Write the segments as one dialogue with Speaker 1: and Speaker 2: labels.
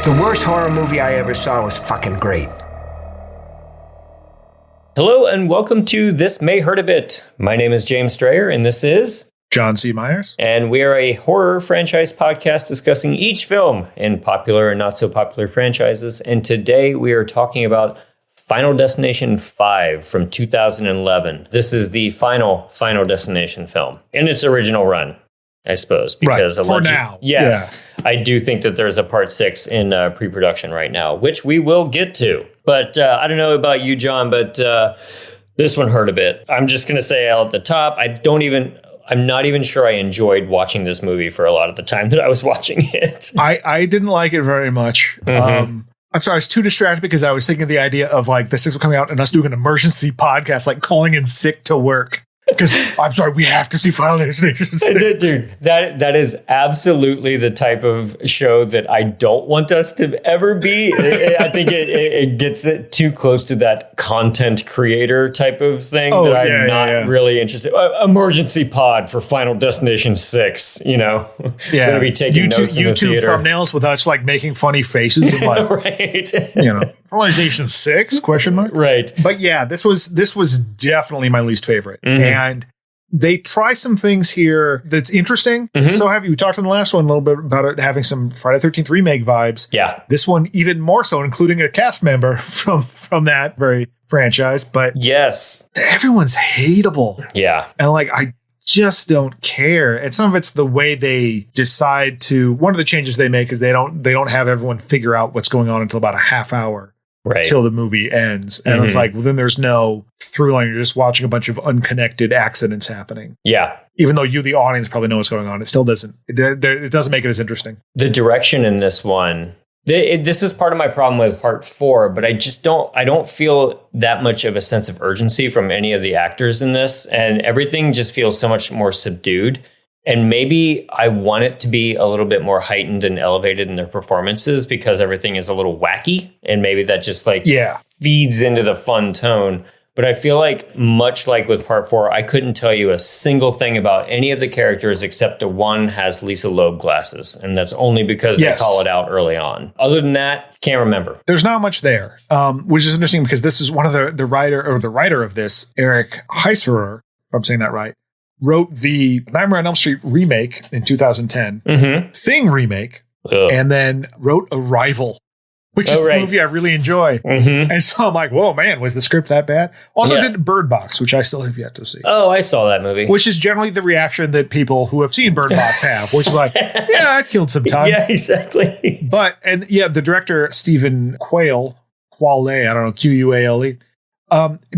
Speaker 1: The worst horror movie I ever saw was fucking great.
Speaker 2: Hello and welcome to This May Hurt a Bit. My name is James Strayer and this is
Speaker 3: John C. Myers.
Speaker 2: And we are a horror franchise podcast discussing each film in popular and not so popular franchises. And today we are talking about Final Destination 5 from 2011. This is the final Destination film in its original run, I suppose. Because
Speaker 3: right. For now.
Speaker 2: Yes. Yeah. I do think that there's a part 6 in pre-production right now, which we will get to. But I don't know about you, John, but this one hurt a bit. I'm just going to say out at the top, I'm not even sure I enjoyed watching this movie for a lot of the time that I was watching it.
Speaker 3: I didn't like it very much. Mm-hmm. I'm sorry, I was too distracted because I was thinking of the idea of like the 6 coming out and us doing an emergency podcast, like calling in sick to work. Because I'm sorry, we have to see Final Destination 6.
Speaker 2: Dude, that is absolutely the type of show that I don't want us to ever be. I think it gets it too close to that content creator type of thing that I'm not really interested. Emergency pod for Final Destination 6. You know,
Speaker 3: yeah,
Speaker 2: gonna be taking notes in the
Speaker 3: YouTube
Speaker 2: theater.
Speaker 3: Thumbnails with us like making funny faces and like,
Speaker 2: right?
Speaker 3: You know, Final Destination 6 ?
Speaker 2: Right.
Speaker 3: But yeah, this was definitely my least favorite.
Speaker 2: Mm-hmm.
Speaker 3: And they try some things here that's interesting.
Speaker 2: Mm-hmm.
Speaker 3: So have you talked in the last one a little bit about it having some Friday the 13th remake vibes.
Speaker 2: Yeah.
Speaker 3: This one even more so, including a cast member from that very franchise. But
Speaker 2: yes,
Speaker 3: everyone's hateable.
Speaker 2: Yeah.
Speaker 3: And like, I just don't care. And some of it's the way they decide to, one of the changes they make is they don't have everyone figure out what's going on until about a half hour.
Speaker 2: Right.
Speaker 3: Till the movie ends. And it's like, well, then there's no through line. You're just watching a bunch of unconnected accidents happening.
Speaker 2: Yeah.
Speaker 3: Even though you, the audience, probably know what's going on, it still doesn't. It doesn't make it as interesting.
Speaker 2: The direction in this one, this is part of my problem with part 4, but I don't feel that much of a sense of urgency from any of the actors in this. And everything just feels so much more subdued. And maybe I want it to be a little bit more heightened and elevated in their performances because everything is a little wacky. And maybe that just feeds into the fun tone. But I feel like much like with part 4, I couldn't tell you a single thing about any of the characters except the one has Lisa Loeb glasses. And that's only because they call it out early on. Other than that, can't remember.
Speaker 3: There's not much there, which is interesting because this is one of the writer of this, Eric Heiserer, if I'm saying that right, wrote the Nightmare on Elm Street remake in 2010, Thing remake, and then wrote Arrival, which is the movie I really enjoy. Mm-hmm. And so I'm like, whoa, man, was the script that bad? Also did Bird Box, which I still have yet to see.
Speaker 2: Oh, I saw that movie.
Speaker 3: Which is generally the reaction that people who have seen Bird Box have, which is like, yeah, it killed some time.
Speaker 2: Yeah, exactly.
Speaker 3: But, and yeah, the director, Stephen Quale, I don't know, Quale,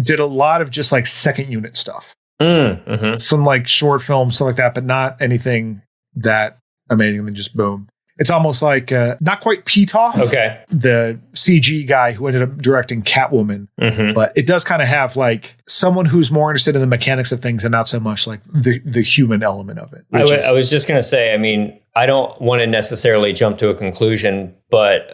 Speaker 3: did a lot of just like second unit stuff.
Speaker 2: Mm-hmm.
Speaker 3: Some like short films, stuff like that, but not anything that amazing. And just boom. It's almost like not quite Petoff, the CG guy who ended up directing Catwoman, but it does kind of have like someone who's more interested in the mechanics of things and not so much like the human element of it.
Speaker 2: I was just going to say, I mean, I don't want to necessarily jump to a conclusion, but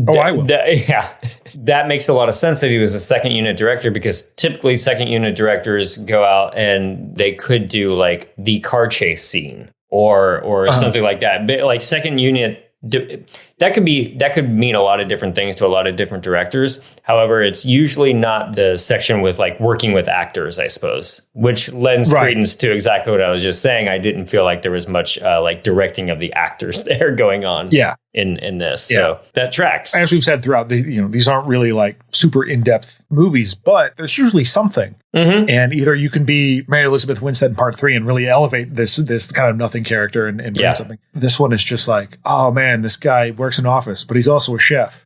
Speaker 3: I will.
Speaker 2: That makes a lot of sense that he was a second unit director because typically second unit directors go out and they could do like the car chase scene or something like that. But like second unit, that could mean a lot of different things to a lot of different directors. However, it's usually not the section with like working with actors, I suppose, which lends credence to exactly what I was just saying. I didn't feel like there was much like directing of the actors there going on. Yeah. In this. Yeah. So that tracks.
Speaker 3: As we've said throughout, these aren't really like super in-depth movies, but there's usually something. Mm-hmm. And either you can be Mary Elizabeth Winstead in part 3 and really elevate this kind of nothing character and bring something. This one is just like, oh man, this guy works in office, but he's also a chef.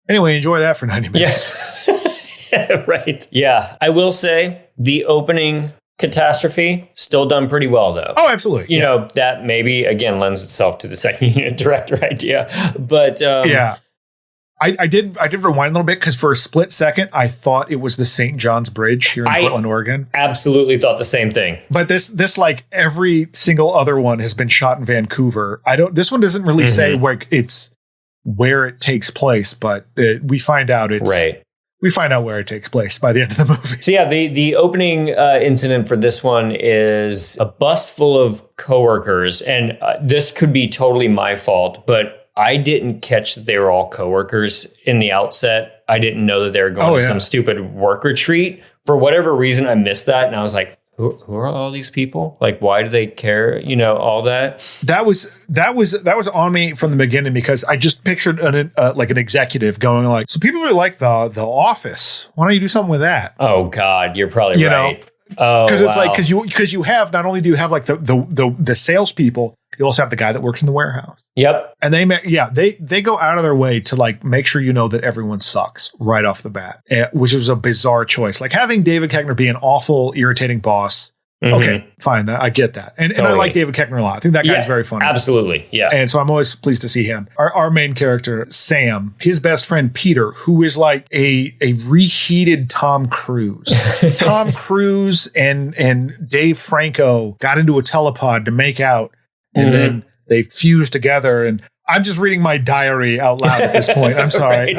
Speaker 3: Anyway, enjoy that for 90 minutes.
Speaker 2: Yes. Right. Yeah. I will say the opening catastrophe still done pretty well though.
Speaker 3: Oh, absolutely.
Speaker 2: You know, that maybe again lends itself to the second unit director idea, but
Speaker 3: I did rewind a little bit because for a split second I thought it was the St. John's Bridge here in Portland, Oregon.
Speaker 2: Absolutely thought the same thing.
Speaker 3: But this like every single other one has been shot in Vancouver. This one doesn't really say where it takes place, but we find out it's right. We find out where it takes place by the end of the movie.
Speaker 2: So yeah, the opening incident for this one is a bus full of coworkers, and this could be totally my fault, but I didn't catch that they were all coworkers in the outset. I didn't know that they were going to some stupid work retreat. For whatever reason, I missed that. And I was like, who are all these people? Like, why do they care? You know, all that.
Speaker 3: That was on me from the beginning because I just pictured like an executive going like, so people really like the Office. Why don't you do something with that?
Speaker 2: Oh God, you're probably right.
Speaker 3: Because it's like because you have not only do you have like the salespeople, you also have the guy that works in the warehouse.
Speaker 2: Yep.
Speaker 3: And they go out of their way to like make sure you know that everyone sucks right off the bat, which was a bizarre choice. Like having David Koechner be an awful, irritating boss. Okay, fine. I get that. And I like David Koechner a lot. I think that guy's very funny.
Speaker 2: Absolutely. Yeah.
Speaker 3: And so I'm always pleased to see him. Our main character, Sam, his best friend, Peter, who is like a reheated Tom Cruise. Tom Cruise and Dave Franco got into a telepod to make out. And then they fused together. And I'm just reading my diary out loud at this point. I'm sorry.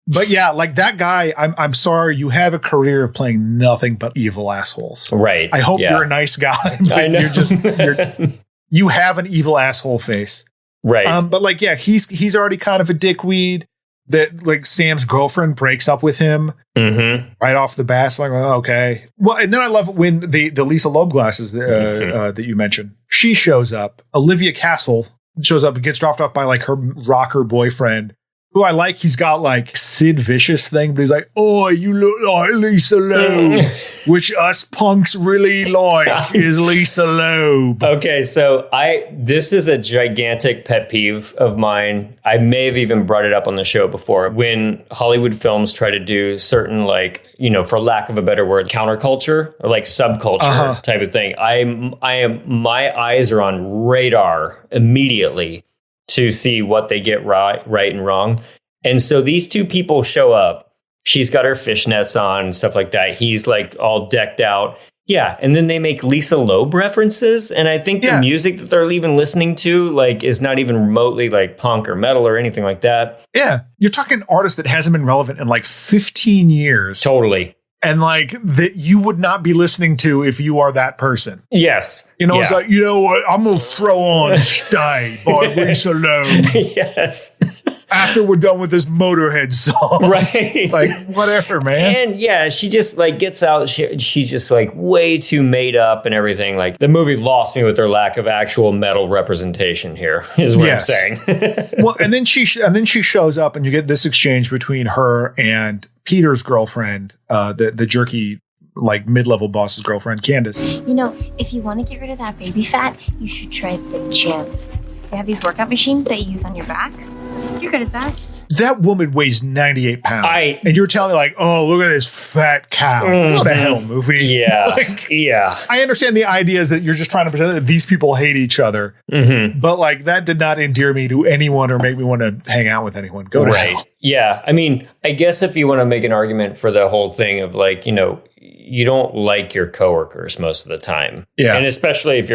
Speaker 3: But yeah, like that guy, I'm sorry, you have a career of playing nothing but evil assholes.
Speaker 2: Right.
Speaker 3: I hope you're a nice guy. But
Speaker 2: I know.
Speaker 3: you have an evil asshole face.
Speaker 2: Right.
Speaker 3: But like, yeah, he's already kind of a dickweed. That like Sam's girlfriend breaks up with him right off the bat. So I'm like, okay. Well, and then I love when the Lisa Loeb glasses that you mentioned. She shows up. Olivia Castle shows up and gets dropped off by like her rocker boyfriend, who I like. He's got like Sid Vicious thing, but he's like, oh, you look like Lisa Loeb, which us punks really like is Lisa Loeb.
Speaker 2: Okay, so this is a gigantic pet peeve of mine. I may have even brought it up on the show before. When Hollywood films try to do certain, like, you know, for lack of a better word, counterculture or like subculture type of thing, my eyes are on radar immediately to see what they get right and wrong. And so these two people show up. She's got her fishnets on and stuff like that. He's like all decked out. Yeah. And then they make Lisa Loeb references. And I think the music that they're even listening to like is not even remotely like punk or metal or anything like that.
Speaker 3: Yeah. You're talking an artist that hasn't been relevant in like 15 years.
Speaker 2: Totally.
Speaker 3: And like that you would not be listening to if you are that person.
Speaker 2: Yes.
Speaker 3: You know, it's like, you know what? I'm going to throw on Stay by Lisa Loeb.
Speaker 2: Yes.
Speaker 3: After we're done with this Motorhead song.
Speaker 2: Right.
Speaker 3: Like, whatever, man.
Speaker 2: And yeah, she just like gets out. She's just like way too made up and everything. Like the movie lost me with their lack of actual metal representation here, is what I'm saying.
Speaker 3: Well, and then she shows up and you get this exchange between her and Peter's girlfriend, the jerky, like mid-level boss's girlfriend, Candace.
Speaker 4: You know, if you want to get rid of that baby fat, you should try the gym. They have these workout machines that you use on your back. You're good at that.
Speaker 3: That woman weighs 98 pounds. And you're telling me like, oh, look at this fat cow. Go to hell, movie.
Speaker 2: Yeah.
Speaker 3: Like,
Speaker 2: yeah.
Speaker 3: I understand the idea is that you're just trying to pretend that these people hate each other. But like that did not endear me to anyone or make me want to hang out with anyone. Go to hell.
Speaker 2: Yeah. I mean, I guess if you want to make an argument for the whole thing of like, you know, you don't like your coworkers most of the time. Yeah. And especially if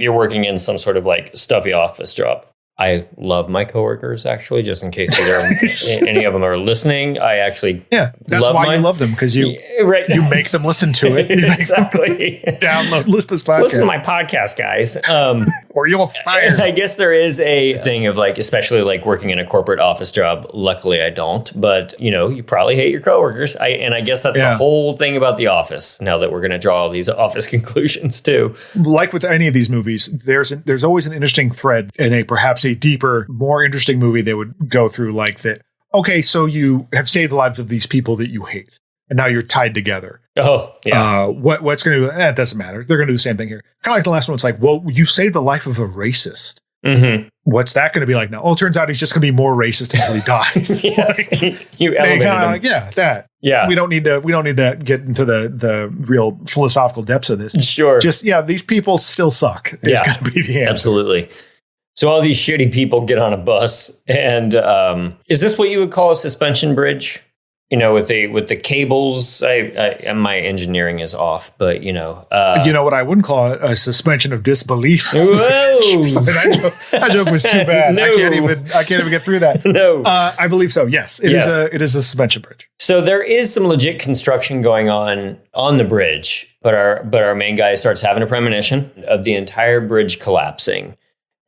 Speaker 2: you're working in some sort of like stuffy office job. I love my coworkers, actually, just in case any of them are listening. I actually
Speaker 3: that's why you love them, because you make them listen to it.
Speaker 2: Exactly.
Speaker 3: Listen
Speaker 2: to my podcast, guys.
Speaker 3: Or you'll fire.
Speaker 2: I guess there is a thing of like, especially like working in a corporate office job. Luckily, I don't. But, you know, you probably hate your coworkers. I guess that's the whole thing about The Office, now that we're going to draw all these Office conclusions, too.
Speaker 3: Like with any of these movies, there's always an interesting thread in perhaps a deeper, more interesting movie they would go through, like that. Okay, so you have saved the lives of these people that you hate, and now you're tied together.
Speaker 2: Oh, yeah.
Speaker 3: What's going to? It doesn't matter. They're going to do the same thing here. Kind of like the last one. It's like, well, you saved the life of a racist. What's that going to be like now? Oh, it turns out he's just going to be more racist until he dies.
Speaker 2: Yes,
Speaker 3: like,
Speaker 2: you elevated him.
Speaker 3: Like, that. Yeah, we don't need to get into the real philosophical depths of this.
Speaker 2: Sure.
Speaker 3: Just these people still suck. It's going to be the answer.
Speaker 2: Absolutely. So all these shitty people get on a bus, and is this what you would call a suspension bridge? You know, with the cables. My engineering is off, but you know
Speaker 3: what I wouldn't call it, a suspension of disbelief.
Speaker 2: Whoa!
Speaker 3: that joke was too bad.
Speaker 2: No.
Speaker 3: I can't even get through that.
Speaker 2: No,
Speaker 3: I believe so. Yes, it is a suspension bridge.
Speaker 2: So there is some legit construction going on the bridge, but our main guy starts having a premonition of the entire bridge collapsing.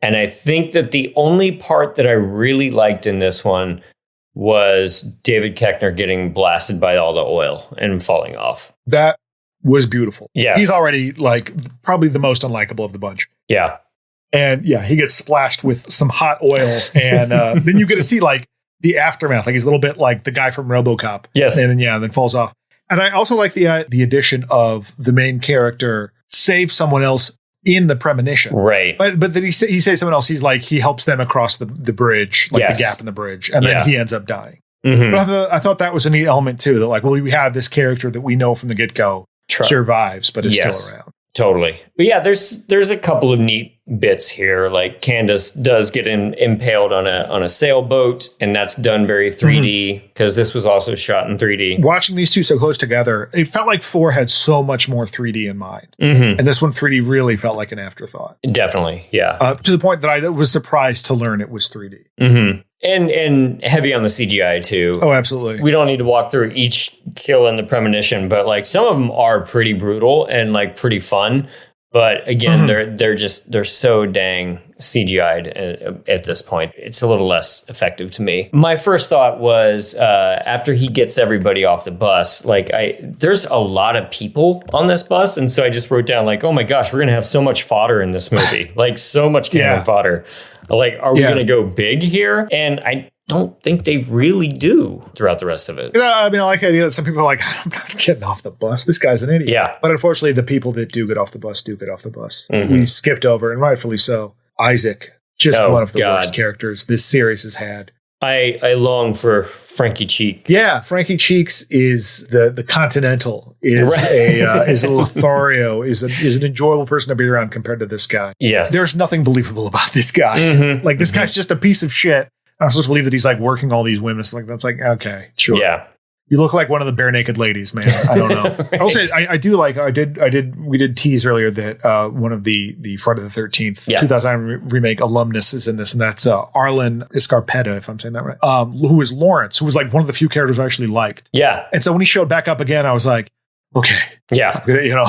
Speaker 2: And I think that the only part that I really liked in this one was David Koechner getting blasted by all the oil and falling off.
Speaker 3: That was beautiful.
Speaker 2: Yes.
Speaker 3: He's already like probably the most unlikable of the bunch.
Speaker 2: Yeah.
Speaker 3: And yeah, he gets splashed with some hot oil. And then you get to see like the aftermath. Like he's a little bit like the guy from RoboCop.
Speaker 2: Yes.
Speaker 3: And then falls off. And I also like the addition of the main character save someone else in the premonition.
Speaker 2: Right.
Speaker 3: But then he saves someone else. He's like, he helps them across the bridge, like the gap in the bridge. And then he ends up dying.
Speaker 2: Mm-hmm.
Speaker 3: But I thought that was a neat element too. That like, well, we have this character that we know from the get-go survives, but is still around.
Speaker 2: Totally. But yeah, there's a couple of neat bits here. Like Candace does get impaled on a sailboat, and that's done very 3D because this was also shot in 3D.
Speaker 3: Watching these two so close together, it felt like 4 had so much more 3D in mind.
Speaker 2: Mm-hmm.
Speaker 3: And this one 3D really felt like an afterthought.
Speaker 2: Definitely, yeah.
Speaker 3: To the point that I was surprised to learn it was 3D.
Speaker 2: Mm-hmm. And heavy on the CGI too.
Speaker 3: Oh, absolutely.
Speaker 2: We don't need to walk through each kill in the premonition, but like some of them are pretty brutal and like pretty fun. But again, they're so dang CGI'd at this point. It's a little less effective to me. My first thought was after he gets everybody off the bus, like there's a lot of people on this bus, and so I just wrote down like, oh my gosh, we're gonna have so much fodder in this movie, like so much cannon fodder. Like, are we gonna go big here? And I don't think they really do throughout the rest of it.
Speaker 3: Yeah, I mean, I like the idea that some people are like, I'm not getting off the bus. This guy's an idiot.
Speaker 2: Yeah.
Speaker 3: But unfortunately, the people that do get off the bus do get off the bus.
Speaker 2: Mm-hmm.
Speaker 3: We skipped over, and rightfully so, Isaac. Just one of the worst characters this series has had.
Speaker 2: I long for Frankie Cheek.
Speaker 3: Yeah, Frankie Cheeks is the Continental, is a Lothario, is an enjoyable person to be around compared to this guy.
Speaker 2: Yes.
Speaker 3: There's nothing believable about this guy.
Speaker 2: Mm-hmm.
Speaker 3: Like, this guy's just a piece of shit. I'm supposed to believe that he's like working all these women. So like, that's like, okay, sure.
Speaker 2: Yeah.
Speaker 3: You look like one of the bare naked ladies, man. I don't know.
Speaker 2: Right.
Speaker 3: I'll say we did tease earlier that one of the Friday the 13th 2009 remake alumnus is in this, and that's Arlen Escarpeta, if I'm saying that right. Who is Lawrence, who was like one of the few characters I actually liked.
Speaker 2: Yeah.
Speaker 3: And so when he showed back up again, I was like, okay.
Speaker 2: Yeah.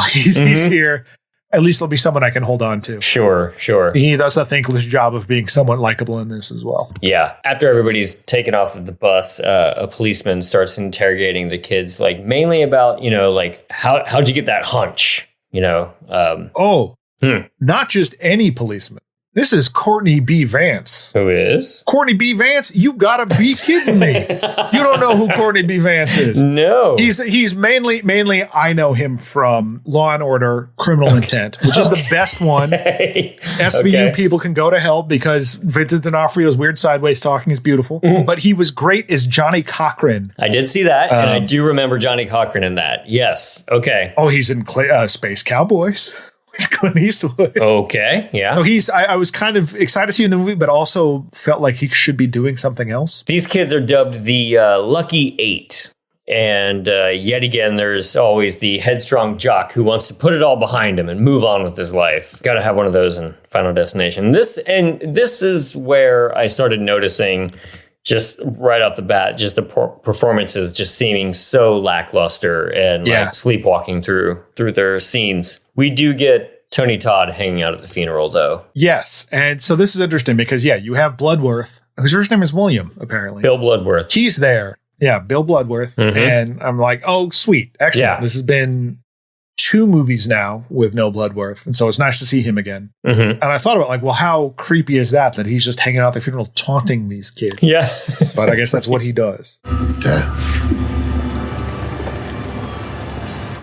Speaker 3: He's here. At least there'll be someone I can hold on to.
Speaker 2: Sure.
Speaker 3: He does a thankless job of being somewhat likable in this as well.
Speaker 2: Yeah. After everybody's taken off of the bus, a policeman starts interrogating the kids, like mainly about, like how'd you get that hunch?
Speaker 3: Not just any policeman. This is Courtney B. Vance.
Speaker 2: Who is?
Speaker 3: Courtney B. Vance? You gotta be kidding me. You don't know who Courtney B. Vance is.
Speaker 2: No.
Speaker 3: He's mainly I know him from Law and Order Criminal Intent, which is the best one. SVU people can go to hell because Vincent D'Onofrio's weird sideways talking is beautiful. But he was great as Johnny Cochran.
Speaker 2: I did see that, and I do remember Johnny Cochran in that. Yes. Okay.
Speaker 3: Oh, he's in Space Cowboys. Clint Eastwood.
Speaker 2: Okay, yeah.
Speaker 3: So I was kind of excited to see him in the movie, but also felt like he should be doing something else.
Speaker 2: These kids are dubbed the Lucky Eight. And yet again, there's always the headstrong jock who wants to put it all behind him and move on with his life. Got to have one of those in Final Destination. This is where I started noticing just right off the bat, just the performances just seeming so lackluster and like sleepwalking through their scenes. We do get Tony Todd hanging out at the funeral, though.
Speaker 3: Yes. And so this is interesting because, you have Bloodworth, whose first name is William, apparently.
Speaker 2: Bill Bloodworth.
Speaker 3: He's there. Yeah, Bill Bloodworth. Mm-hmm. And I'm like, oh, sweet. Excellent. Yeah. This has been 2 movies now with no Bloodworth. And so it's nice to see him again. Mm-hmm. And I thought about like, well, how creepy is that he's just hanging out at the funeral taunting these kids?
Speaker 2: Yeah.
Speaker 3: But I guess that's what he does.
Speaker 5: Dad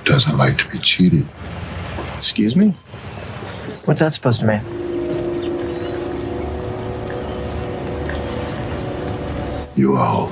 Speaker 5: doesn't like to be cheated.
Speaker 1: Excuse me? What's that supposed to mean?
Speaker 5: You all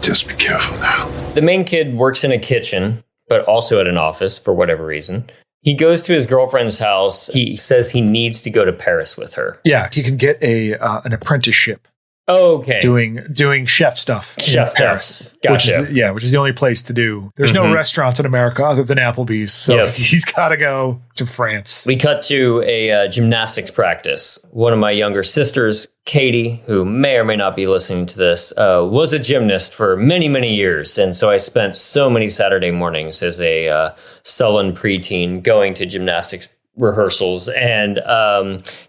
Speaker 5: just be careful now.
Speaker 2: The main kid works in a kitchen, but also at an office for whatever reason. He goes to his girlfriend's house. He says he needs to go to Paris with her.
Speaker 3: Yeah, he can get an apprenticeship.
Speaker 2: Okay.
Speaker 3: Doing chef stuff in Paris.
Speaker 2: Gotcha.
Speaker 3: Which is the only place to do. There's no restaurants in America other than Applebee's. So he's got to go to France.
Speaker 2: We cut to a gymnastics practice. One of my younger sisters, Katie, who may or may not be listening to this, was a gymnast for many, many years. And so I spent so many Saturday mornings as a sullen preteen going to gymnastics rehearsals and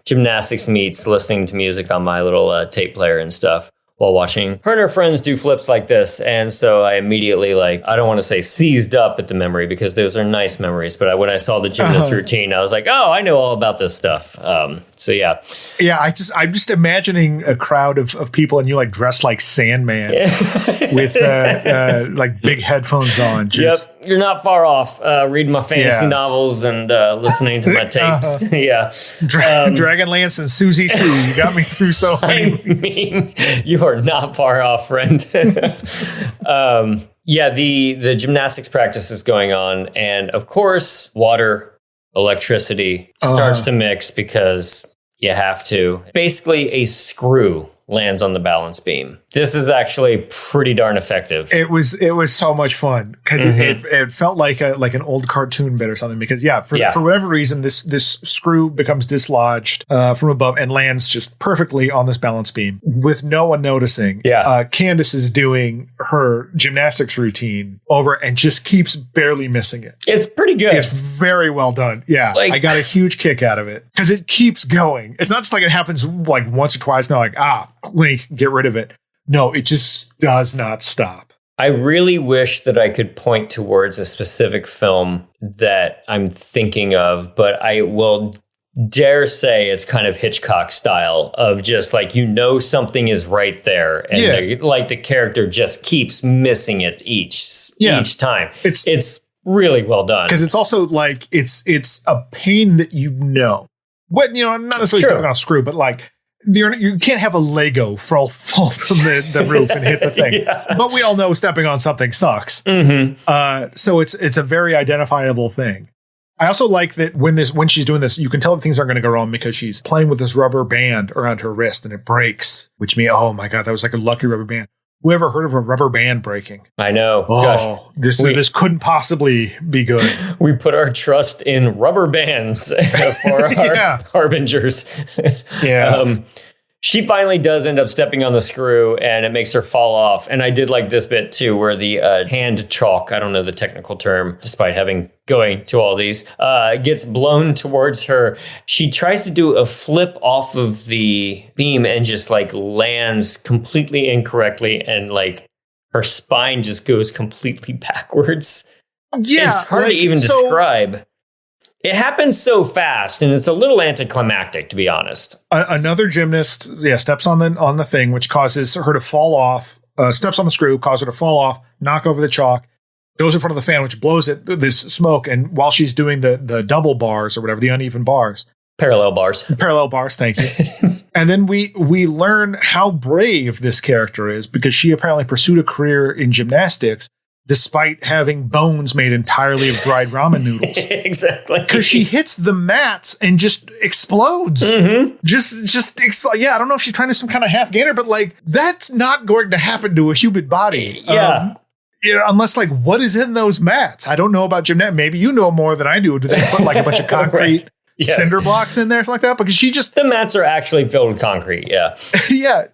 Speaker 2: gymnastics meets, listening to music on my little tape player and stuff while watching her and her friends do flips like this. And so I immediately, like, I don't want to say seized up at the memory because those are nice memories. But when I saw the gymnast routine, I was like, oh, I know all about this stuff. So yeah.
Speaker 3: Yeah, I'm just imagining a crowd of people and you like dressed like Sandman with like big headphones on. Just,
Speaker 2: Yep, you're not far off. Reading my fantasy novels and listening to my tapes. Yeah.
Speaker 3: Dragonlance and Susie Sue, you got me through so many.
Speaker 2: I mean, you are not far off, friend. Yeah, the gymnastics practice is going on. And of course, water, electricity starts to mix because you have to. Basically, a screw lands on the balance beam. This is actually pretty darn effective.
Speaker 3: It was so much fun because it felt like an old cartoon bit or something. Because for whatever reason, this screw becomes dislodged from above and lands just perfectly on this balance beam with no one noticing.
Speaker 2: Yeah,
Speaker 3: Candace is doing her gymnastics routine over and just keeps barely missing it.
Speaker 2: It's pretty good.
Speaker 3: It's very well done. Yeah,
Speaker 2: like,
Speaker 3: I got a huge kick out of it because it keeps going. It's not just like it happens like once or twice. Now, like blink, get rid of it. No, it just does not stop.
Speaker 2: I really wish that I could point towards a specific film that I'm thinking of, but I will dare say it's kind of Hitchcock style of just like, something is right there. And the character just keeps missing it each time. It's really well done.
Speaker 3: Because it's also like, it's a pain that What, not necessarily stepping on a screw, but like, you can't have a Lego fall from the roof and hit the thing. But we all know stepping on something sucks. So it's a very identifiable thing. I also like that when she's doing this, you can tell that things aren't going to go wrong because she's playing with this rubber band around her wrist and it breaks, which means, oh my God, that was like a lucky rubber band. Whoever heard of a rubber band breaking?
Speaker 2: I know.
Speaker 3: Oh, gosh. This couldn't possibly be good.
Speaker 2: We put our trust in rubber bands for our harbingers. She finally does end up stepping on the screw and it makes her fall off. And I did like this bit too, where the hand chalk, I don't know the technical term, despite going to all these, gets blown towards her. She tries to do a flip off of the beam and just like lands completely incorrectly. And like her spine just goes completely backwards.
Speaker 3: Yeah.
Speaker 2: It's hard to even describe. It happens so fast, and it's a little anticlimactic, to be honest.
Speaker 3: Another gymnast, steps on the thing, which causes her to fall off. Steps on the screw, causes her to fall off, knock over the chalk, goes in front of the fan, which blows this smoke. And while she's doing the double bars or whatever, the uneven bars,
Speaker 2: parallel bars,
Speaker 3: thank you. And then we learn how brave this character is because she apparently pursued a career in gymnastics, despite having bones made entirely of dried ramen noodles.
Speaker 2: Exactly.
Speaker 3: Because she hits the mats and just explodes. Just explode. Yeah, I don't know if she's trying to do some kind of half gainer, but like, that's not going to happen to a human body. Unless like, what is in those mats? I don't know about gymnastics. Maybe you know more than I do. Do they put like a bunch of concrete cinder blocks in there like that? Because the
Speaker 2: mats are actually filled with concrete. Yeah.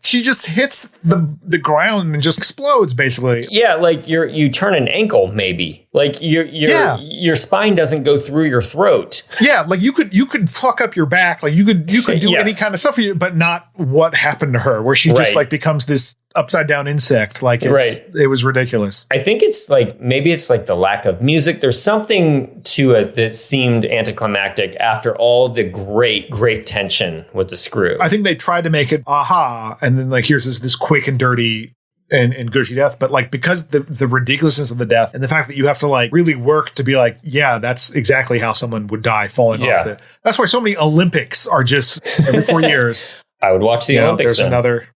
Speaker 3: She just hits the ground and just explodes basically.
Speaker 2: Yeah. Like you turn an ankle, maybe like your spine doesn't go through your throat.
Speaker 3: Yeah. Like you could fuck up your back. Like you could do any kind of stuff, but not what happened to her where she just like becomes this upside down insect. Like it was ridiculous.
Speaker 2: I think it's like, maybe it's like the lack of music. There's something to it that seemed anticlimactic after all the great tension with the screw.
Speaker 3: I think they tried to make it and then like here's this quick and dirty and gushy death, but like because the ridiculousness of the death and the fact that you have to like really work to be like, yeah, that's exactly how someone would die falling off that's why so many Olympics are just every 4 years.
Speaker 2: I would watch the Olympics.
Speaker 3: There's another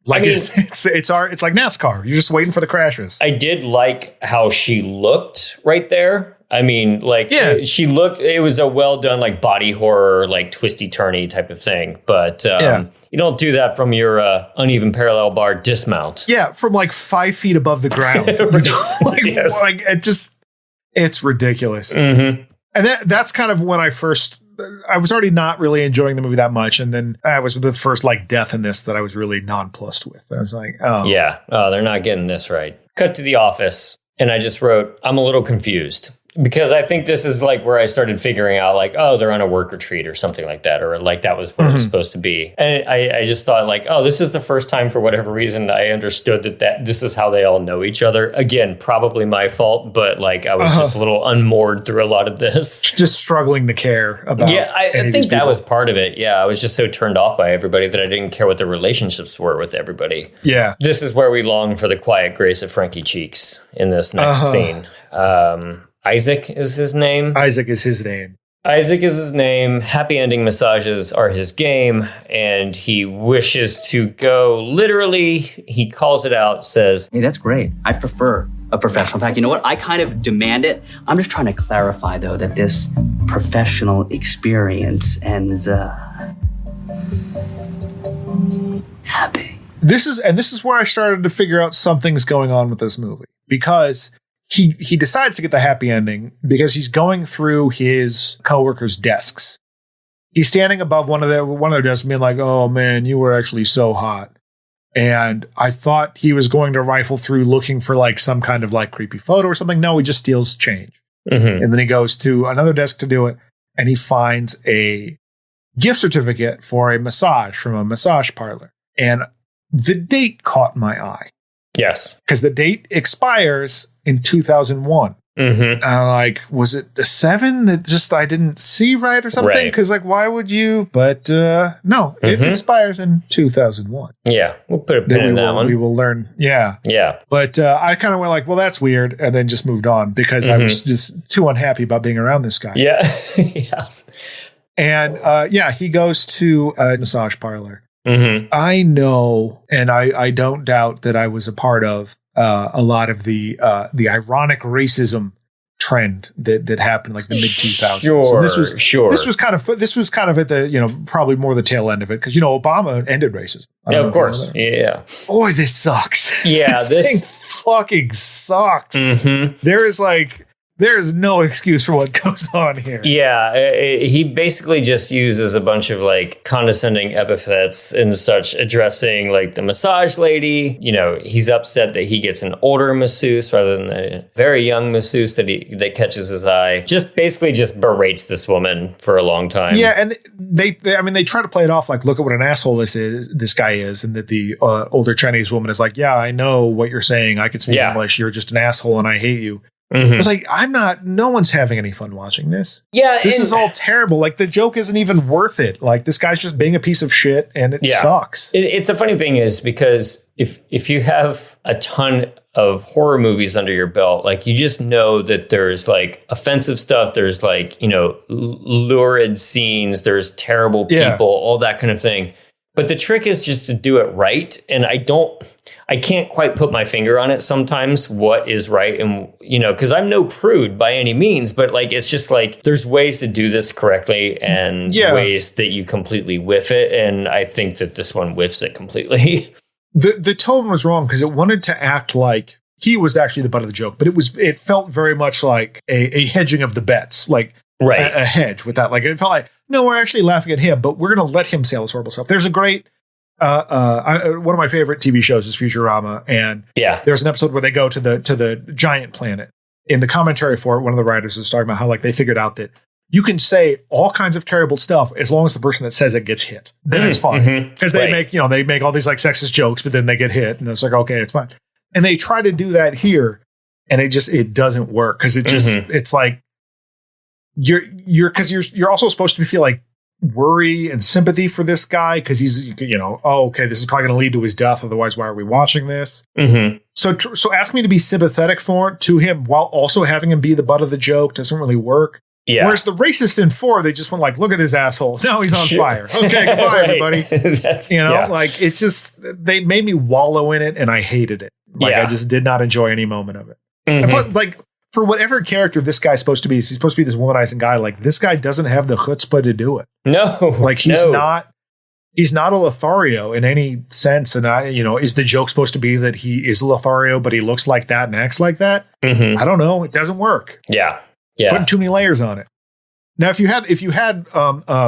Speaker 3: like it's like NASCAR. You're just waiting for the crashes.
Speaker 2: I did like how she looked right there. I mean, like she looked, it was a well done, like body horror, like twisty turny type of thing. But you don't do that from your uneven parallel bar dismount.
Speaker 3: Yeah. From like 5 feet above the ground. It's ridiculous. And that's kind of when I was already not really enjoying the movie that much. And then I was the first like death in this that I was really nonplussed with. I was like, oh.
Speaker 2: Yeah. Oh, they're not getting this right. Cut to the office. And I just wrote, I'm a little confused. Because I think this is like where I started figuring out like, oh, they're on a work retreat or something like that. Or like that was what it was supposed to be. And I just thought like, oh, this is the first time for whatever reason I understood that this is how they all know each other. Again, probably my fault, but like I was just a little unmoored through a lot of this.
Speaker 3: Just struggling to care about.
Speaker 2: Yeah, I think that was part of it. Yeah, I was just so turned off by everybody that I didn't care what the relationships were with everybody.
Speaker 3: Yeah.
Speaker 2: This is where we long for the quiet grace of Frankie Cheeks in this next scene. Isaac is his name.
Speaker 3: Isaac is his name.
Speaker 2: Isaac is his name. Happy ending massages are his game. And he wishes to go. Literally, he calls it out, says,
Speaker 6: Hey, that's great. I prefer a professional. In fact, you know what? I kind of demand it. I'm just trying to clarify, though, that this professional experience ends happy.
Speaker 3: This is where I started to figure out something's going on with this movie, because he decides to get the happy ending because he's going through his coworkers' desks. He's standing above one of their desks being like, oh man, you were actually so hot. And I thought he was going to rifle through looking for like some kind of like creepy photo or something. No, he just steals change. And then he goes to another desk to do it. And he finds a gift certificate for a massage from a massage parlor. And the date caught my eye.
Speaker 2: yes.
Speaker 3: Because the date expires in 2001. And I'm like, was it a 7 that just I didn't see right or something?
Speaker 2: Right.
Speaker 3: Because like, why would you? But no, it expires in 2001.
Speaker 2: Yeah, we'll put a pin in that one.
Speaker 3: We will learn. Yeah.
Speaker 2: Yeah.
Speaker 3: But I kind of went like, well, that's weird. And then just moved on because I was just too unhappy about being around this guy.
Speaker 2: Yeah. Yes.
Speaker 3: And he goes to a massage parlor.
Speaker 2: Mm-hmm.
Speaker 3: I know, and I don't doubt that I was a part of a lot of the ironic racism trend that happened like the mid 2000s.
Speaker 2: Sure,
Speaker 3: and this was
Speaker 2: sure.
Speaker 3: This was kind of at the probably more the tail end of it because Obama ended racism.
Speaker 2: Yeah, of course. Yeah.
Speaker 3: Boy, this sucks.
Speaker 2: Yeah,
Speaker 3: this thing fucking sucks. There is no excuse for what goes on here.
Speaker 2: Yeah, he basically just uses a bunch of like condescending epithets and such addressing like the massage lady. He's upset that he gets an older masseuse rather than a very young masseuse that catches his eye. Just basically just berates this woman for a long time.
Speaker 3: Yeah, and they try to play it off like, look at what an asshole this guy is, and that the older Chinese woman is like, yeah, I know what you're saying. I can speak English. You're just an asshole, and I hate you. It's like, no one's having any fun watching this. Yeah. This is all terrible. Like, the joke isn't even worth it. Like, this guy's just being a piece of shit and it sucks.
Speaker 2: It's the funny thing is because if you have a ton of horror movies under your belt, like you just know that there's like offensive stuff. There's like, lurid scenes. There's terrible people, all that kind of thing. But the trick is just to do it right. And I can't quite put my finger on it sometimes what is right. And, because I'm no prude by any means, but like, it's just like, there's ways to do this correctly and ways that you completely whiff it. And I think that this one whiffs it completely.
Speaker 3: The tone was wrong because it wanted to act like he was actually the butt of the joke, but it felt very much like a hedging of the bets, like a hedge with that. Like, it felt like, no, we're actually laughing at him, but we're going to let him say all this horrible stuff. There's a great, one of my favorite TV shows is Futurama, and there's an episode where they go to the giant planet. In the commentary for it, one of the writers is talking about how like they figured out that you can say all kinds of terrible stuff as long as the person that says it gets hit. Then it's fine because they make all these like sexist jokes, but then they get hit, and it's like, okay, it's fine. And they try to do that here, and it doesn't work because it's like you're also supposed to feel like worry and sympathy for this guy because he's okay, this is probably going to lead to his death, otherwise why are we watching this? So ask me to be sympathetic to him while also having him be the butt of the joke doesn't really work. Whereas the racist in 4, they just went like, look at this asshole, now he's on fire, okay, goodbye everybody. Like, it's just, they made me wallow in it and I hated it. Like, I just did not enjoy any moment of it. And plus, like, for whatever character this guy's supposed to be, he's supposed to be this womanizing guy. Like, this guy doesn't have the chutzpah to do it.
Speaker 2: No,
Speaker 3: like he's not a Lothario in any sense. And is the joke supposed to be that he is a Lothario, but he looks like that and acts like that? I don't know. It doesn't work.
Speaker 2: Yeah.
Speaker 3: Putting too many layers on it. Now, if you had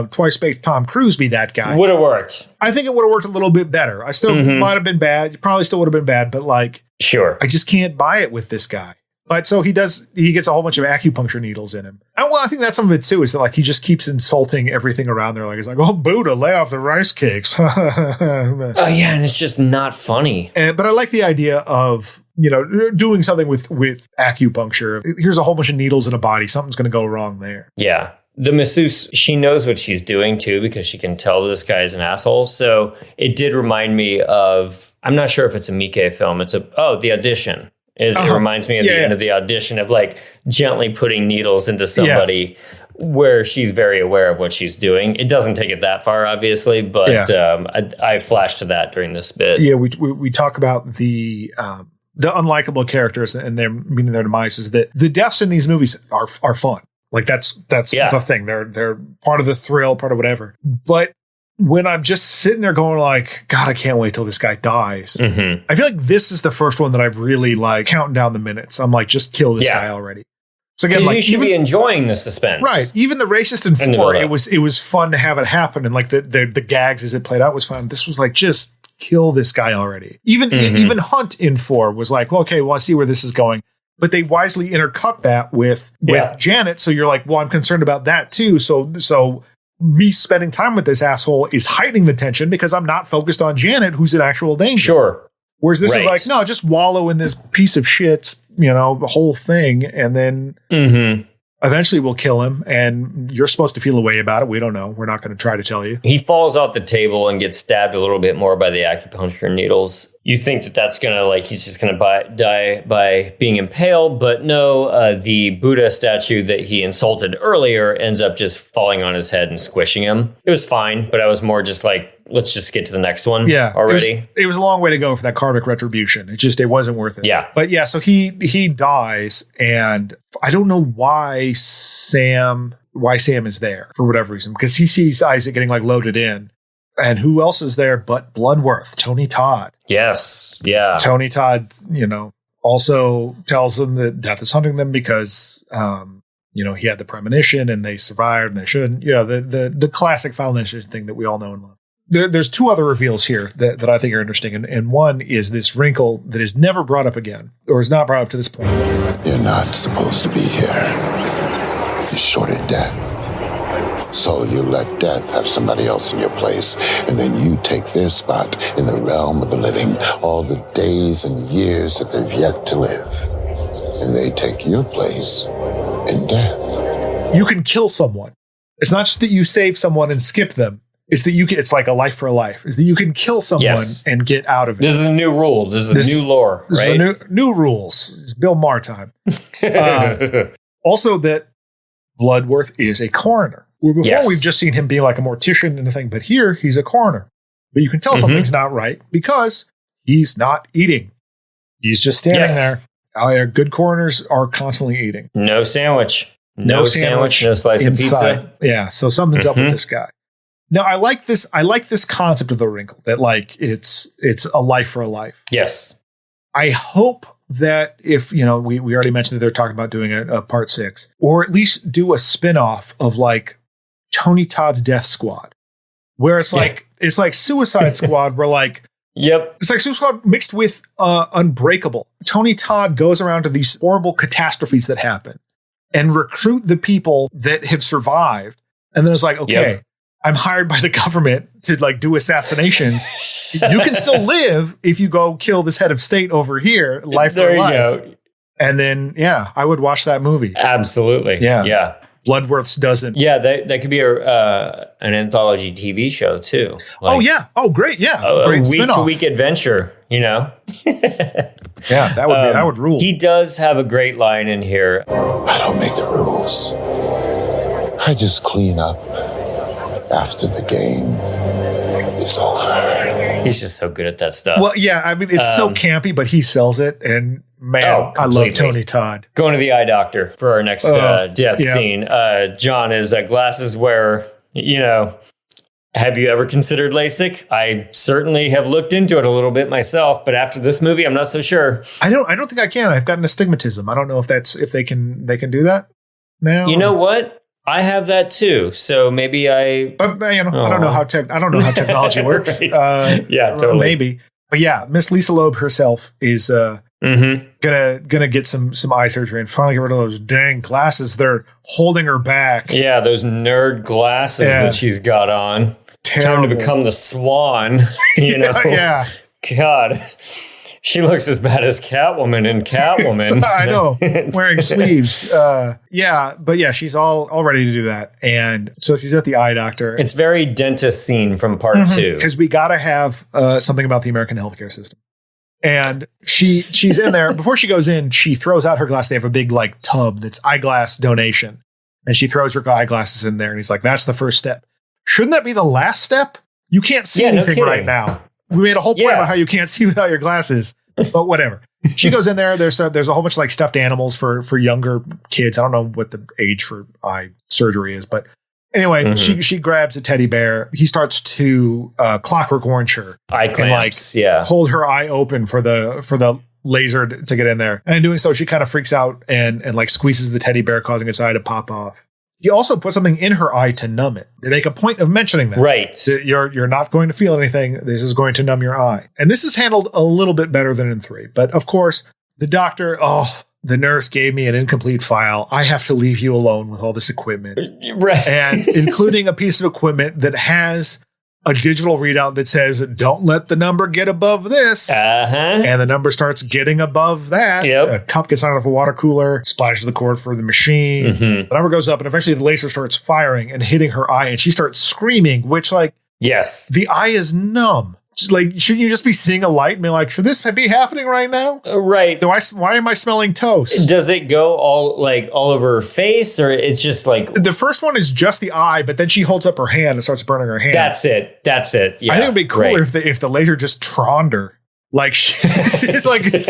Speaker 3: twice baked Tom Cruise be that guy,
Speaker 2: would have worked.
Speaker 3: I think it would have worked a little bit better. I still might have been bad. You probably still would have been bad, but like,
Speaker 2: sure,
Speaker 3: I just can't buy it with this guy. But so he gets a whole bunch of acupuncture needles in him. And well, I think that's some of it too, is that like he just keeps insulting everything around there. Like he's like, oh, Buddha, lay off the rice cakes.
Speaker 2: Oh yeah, and it's just not funny.
Speaker 3: But I like the idea of, doing something with acupuncture. Here's a whole bunch of needles in a body. Something's going to go wrong there.
Speaker 2: Yeah. The masseuse, she knows what she's doing too, because she can tell this guy is an asshole. So it did remind me of, I'm not sure if it's a Miike film. It's The Audition. It reminds me of the end of The Audition, of like gently putting needles into somebody where she's very aware of what she's doing. It doesn't take it that far, obviously, but I flashed to that during this bit.
Speaker 3: Yeah, we talk about the unlikable characters and their meaning their demises. That the deaths in these movies are fun. Like that's the thing. They're part of the thrill, part of whatever. But when I'm just sitting there going like, God, I can't wait till this guy dies. Mm-hmm. I feel like this is the first one that I've really like counting down the minutes. I'm like, just kill this guy already. So again, like,
Speaker 2: you should be enjoying the suspense,
Speaker 3: right? Even the racist in 4, it was fun to have it happen, and like the gags as it played out was fun. This was like, just kill this guy already. Even Hunt in 4 was like, well, okay, well, I see where this is going. But they wisely intercut that with Janet. So you're like, well, I'm concerned about that too. So me spending time with this asshole is heightening the tension because I'm not focused on Janet, who's in actual danger.
Speaker 2: Sure.
Speaker 3: Whereas this is like, no, just wallow in this piece of shit, the whole thing. And then eventually we'll kill him. And you're supposed to feel a way about it. We don't know. We're not going to try to tell you.
Speaker 2: He falls off the table and gets stabbed a little bit more by the acupuncture needles. You think that that's going to, like, he's just going to die by being impaled. But no, the Buddha statue that he insulted earlier ends up just falling on his head and squishing him. It was fine, but I was more just like, let's just get to the next one already.
Speaker 3: It was a long way to go for that karmic retribution. It wasn't worth it.
Speaker 2: Yeah.
Speaker 3: But yeah, so he dies, and I don't know why Sam is there for whatever reason, because he sees Isaac getting like loaded in. And who else is there but Bloodworth, Tony Todd?
Speaker 2: Yes. Yeah.
Speaker 3: Tony Todd, also tells them that death is hunting them because, he had the premonition and they survived and they shouldn't. The classic Final Destination thing that we all know and love. There's 2 other reveals here that I think are interesting. And one is this wrinkle that is never brought up again, or is not brought up to this point.
Speaker 5: You're not supposed to be here. You're shorted death. So you let death have somebody else in your place, and then you take their spot in the realm of the living, all the days and years that they've yet to live. And they take your place in death.
Speaker 3: You can kill someone. It's not just that you save someone and skip them. It's that it's like a life for a life. Is that you can kill someone and get out of it.
Speaker 2: This is a new rule. This is a new lore, right?
Speaker 3: This is new rules. It's Bill Maher time. Also that Bloodworth is a coroner. Before we've just seen him be like a mortician and a thing, but here he's a coroner. But you can tell something's not right because he's not eating. He's just standing there. Good coroners are constantly eating.
Speaker 2: No sandwich. No sandwich. No slice of pizza.
Speaker 3: Yeah, so something's up with this guy. Now I like this concept of the wrinkle that like it's a life for a life.
Speaker 2: Yes.
Speaker 3: I hope that if, we already mentioned that they're talking about doing a part 6, or at least do a spin-off of like Tony Todd's Death Squad, where it's like Suicide Squad, where like it's like Suicide Squad mixed with Unbreakable. Tony Todd goes around to these horrible catastrophes that happen and recruit the people that have survived, and then it's like, okay, I'm hired by the government to like do assassinations. You can still live if you go kill this head of state over here, life for life. Go. And then I would watch that movie.
Speaker 2: Absolutely. Yeah.
Speaker 3: Bloodworth's doesn't.
Speaker 2: Yeah, that could be an anthology TV show too.
Speaker 3: Like, great. Yeah,
Speaker 2: a
Speaker 3: great
Speaker 2: week-to-week adventure.
Speaker 3: Yeah, that would rule.
Speaker 2: He does have a great line in here.
Speaker 5: I don't make the rules. I just clean up after the game is over.
Speaker 2: He's just so good at that stuff.
Speaker 3: Well, yeah, I mean, it's so campy, but he sells it, and man, I love Tony Todd.
Speaker 2: Going to the eye doctor for our next death scene. John is a glasses wearer. Have you ever considered LASIK? I certainly have looked into it a little bit myself, but after this movie, I'm not so sure.
Speaker 3: I don't think I can. I've gotten astigmatism. I don't know if they can do that now.
Speaker 2: You know what? I have that too, so maybe I
Speaker 3: don't know how technology works.
Speaker 2: Right. Totally.
Speaker 3: Maybe, but yeah, Miss Lisa Loeb herself is gonna get some eye surgery and finally get rid of those dang glasses. They're holding her back.
Speaker 2: Yeah, those nerd glasses that she's got on.
Speaker 3: Terrible.
Speaker 2: Time to become the Swan. You know?
Speaker 3: Yeah.
Speaker 2: God. She looks as bad as Catwoman in Catwoman.
Speaker 3: I know, wearing sleeves. She's all ready to do that. And so she's at the eye doctor.
Speaker 2: It's very dentist scene from part 2.
Speaker 3: Because we got to have something about the American healthcare system. And she's in there. Before she goes in, she throws out her glass. They have a big like tub that's eyeglass donation. And she throws her eyeglasses in there. And he's like, that's the first step. Shouldn't that be the last step? You can't see anything right now. We made a whole point about how you can't see without your glasses. But whatever. She goes in there. There's a whole bunch of like stuffed animals for younger kids. I don't know what the age for eye surgery is, but anyway, she grabs a teddy bear. He starts to Clockwork Orange her.
Speaker 2: Eye clamps,
Speaker 3: hold her eye open for the laser to get in there. And in doing so, she kind of freaks out and like squeezes the teddy bear, causing its eye to pop off. He also put something in her eye to numb it. They make a point of mentioning that.
Speaker 2: Right.
Speaker 3: You're not going to feel anything. This is going to numb your eye. And this is handled a little bit better than in 3. But of course, the doctor, the nurse gave me an incomplete file. I have to leave you alone with all this equipment.
Speaker 2: Right.
Speaker 3: And including a piece of equipment that has a digital readout that says, don't let the number get above this. And the number starts getting above that. A cup gets out of a water cooler, splashes the cord for the machine. The number goes up, and eventually the laser starts firing and hitting her eye, and she starts screaming, which, like,
Speaker 2: the
Speaker 3: eye is numb. Like, shouldn't you just be seeing a light and be like, should this be happening right now?
Speaker 2: Right.
Speaker 3: Why am I smelling toast?
Speaker 2: Does it go all over her face, or it's just like...
Speaker 3: The first one is just the eye, but then she holds up her hand and starts burning her hand.
Speaker 2: That's it. Yeah.
Speaker 3: I think it would be cooler if the laser just troned her. Like, it's like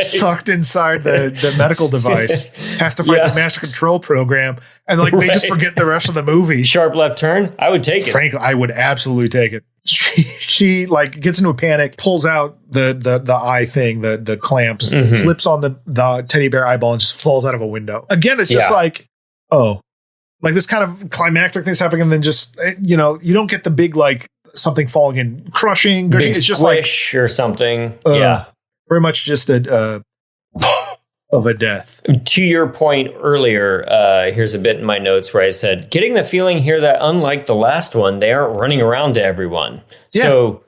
Speaker 3: sucked inside the medical device. Has to fight the master control program. And like they just forget the rest of the movie.
Speaker 2: Sharp left turn. I would take it.
Speaker 3: Frankly, I would absolutely take it. She like gets into a panic, pulls out the eye thing, the clamps, slips on the teddy bear eyeball and just falls out of a window. Again, it's just like, like this kind of climactic thing's happening, and then just, you don't get the big like something falling and crushing.
Speaker 2: Big
Speaker 3: it's just
Speaker 2: squish or something.
Speaker 3: Very much just a of a death.
Speaker 2: To your point earlier, here's a bit in my notes where I said, getting the feeling here that unlike the last one, they aren't running around to everyone. Yeah. So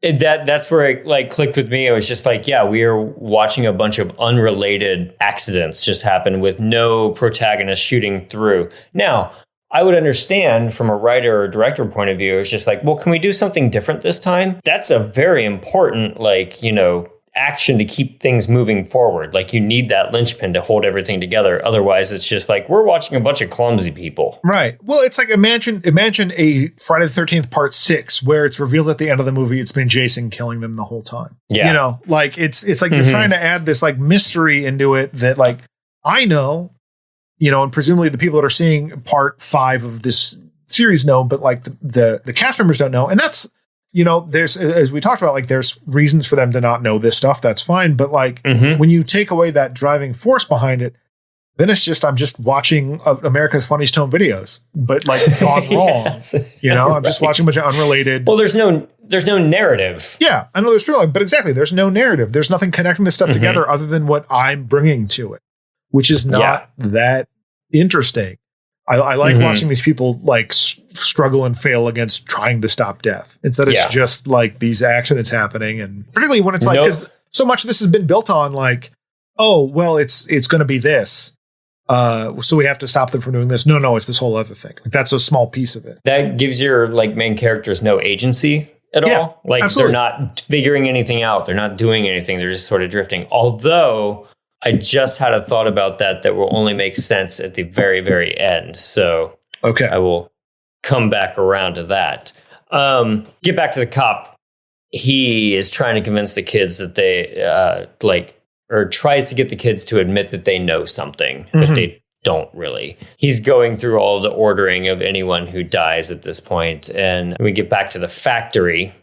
Speaker 2: that's where it like clicked with me. It was just like, we are watching a bunch of unrelated accidents just happen with no protagonist shooting through. Now, I would understand from a writer or director point of view, it's just like, well, can we do something different this time? That's a very important, action to keep things moving forward. Like, you need that linchpin to hold everything together. Otherwise, it's just like, we're watching a bunch of clumsy people.
Speaker 3: Right. Well, it's like, imagine a Friday the 13th part 6, where it's revealed at the end of the movie, it's been Jason killing them the whole time. Yeah. Like, it's like you're trying to add this like mystery into it that like, I know, and presumably the people that are seeing part 5 of this series know, but like the cast members don't know. And that's, there's, as we talked about, like there's reasons for them to not know this stuff. That's fine. But like when you take away that driving force behind it, then it's just, I'm just watching America's Funniest Home Videos, but like gone wrong. I'm just watching a bunch of unrelated.
Speaker 2: Well, there's no narrative.
Speaker 3: Yeah, I know there's real, but exactly. There's no narrative. There's nothing connecting this stuff together other than what I'm bringing to it, which is not that interesting. I like watching these people like struggle and fail against trying to stop death. Instead, it's just like these accidents happening, and particularly when it's like, because so much of this has been built on like, oh well, it's going to be this, so we have to stop them from doing this. No, it's this whole other thing. Like, that's a small piece of it.
Speaker 2: That gives your like main characters no agency at all. Like absolutely. They're not figuring anything out. They're not doing anything. They're just sort of drifting. Although I just had a thought about that will only make sense at the very, very end. So I will come back around to that. Get back to the cop. He is trying to convince the kids that they or tries to get the kids to admit that they know something that they don't really. He's going through all the ordering of anyone who dies at this point. And we get back to the factory.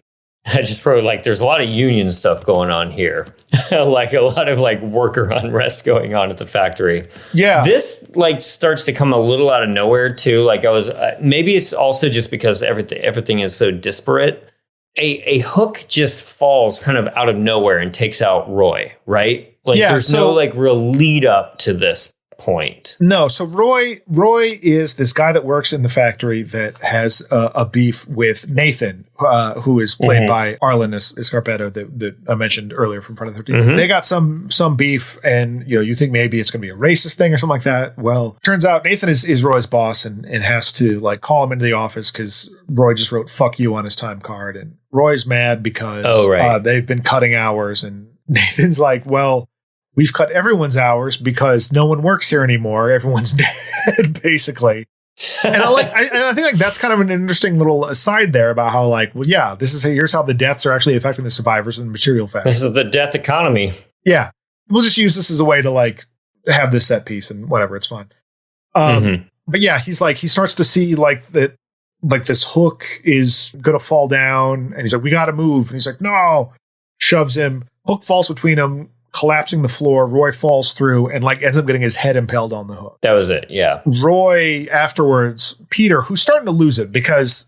Speaker 2: I just wrote like, there's a lot of union stuff going on here. Like a lot of like worker unrest going on at the factory. Yeah. This like starts to come a little out of nowhere too. Like I was, maybe it's also just because everything is so disparate. A hook just falls kind of out of nowhere and takes out Roy, right? Like there's no like real lead up to this point.
Speaker 3: No, so Roy is this guy that works in the factory that has a beef with Nathan, who is played by Arlen Escarpeta that I mentioned earlier from Friday the 13th. They got some beef, and you think maybe it's going to be a racist thing or something like that. Well, turns out Nathan is Roy's boss and has to like call him into the office because Roy just wrote "fuck you" on his time card, and Roy's mad because they've been cutting hours, and Nathan's like, well, we've cut everyone's hours because no one works here anymore. Everyone's dead, basically. And I think like that's kind of an interesting little aside there about how like, well, yeah, here's how the deaths are actually affecting the survivors in material fashion.
Speaker 2: This is the death economy.
Speaker 3: Yeah, we'll just use this as a way to like have this set piece and whatever. It's fine. But yeah, he starts to see like that, like this hook is gonna fall down, and he's like, we got to move. And he's like, no, shoves him. Hook falls between them, collapsing the floor. Roy falls through and like ends up getting his head impaled on the hook.
Speaker 2: That was it. Yeah.
Speaker 3: Roy afterwards, Peter, who's starting to lose it because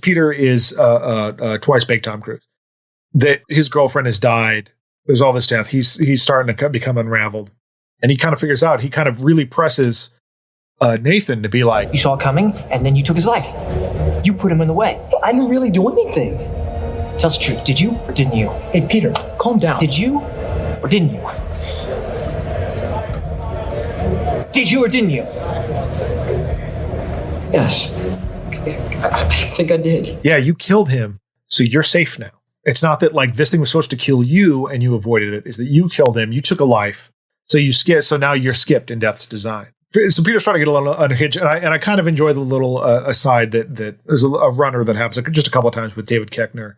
Speaker 3: Peter is twice baked Tom Cruise. That his girlfriend has died. There's all this death. He's starting to become unraveled, and he kind of figures out. He kind of really presses Nathan to be like,
Speaker 1: You saw it coming, and then you took his life. You put him in the way.
Speaker 7: I didn't really do anything.
Speaker 1: Tell us the truth. Did you or didn't you?
Speaker 7: Hey, Peter, calm down.
Speaker 1: Did you or didn't you? Did you or didn't you?
Speaker 7: Yes. I think I did.
Speaker 3: yeah, you killed him, so you're safe now. It's not that like this thing was supposed to kill you and you avoided it. It's that you killed him, you took a life, so you skipped. So now you're skipped in death's design. So Peter's trying to get a little unhinged, and I kind of enjoy the little aside that there's a runner that happens just a couple of times with David Koechner,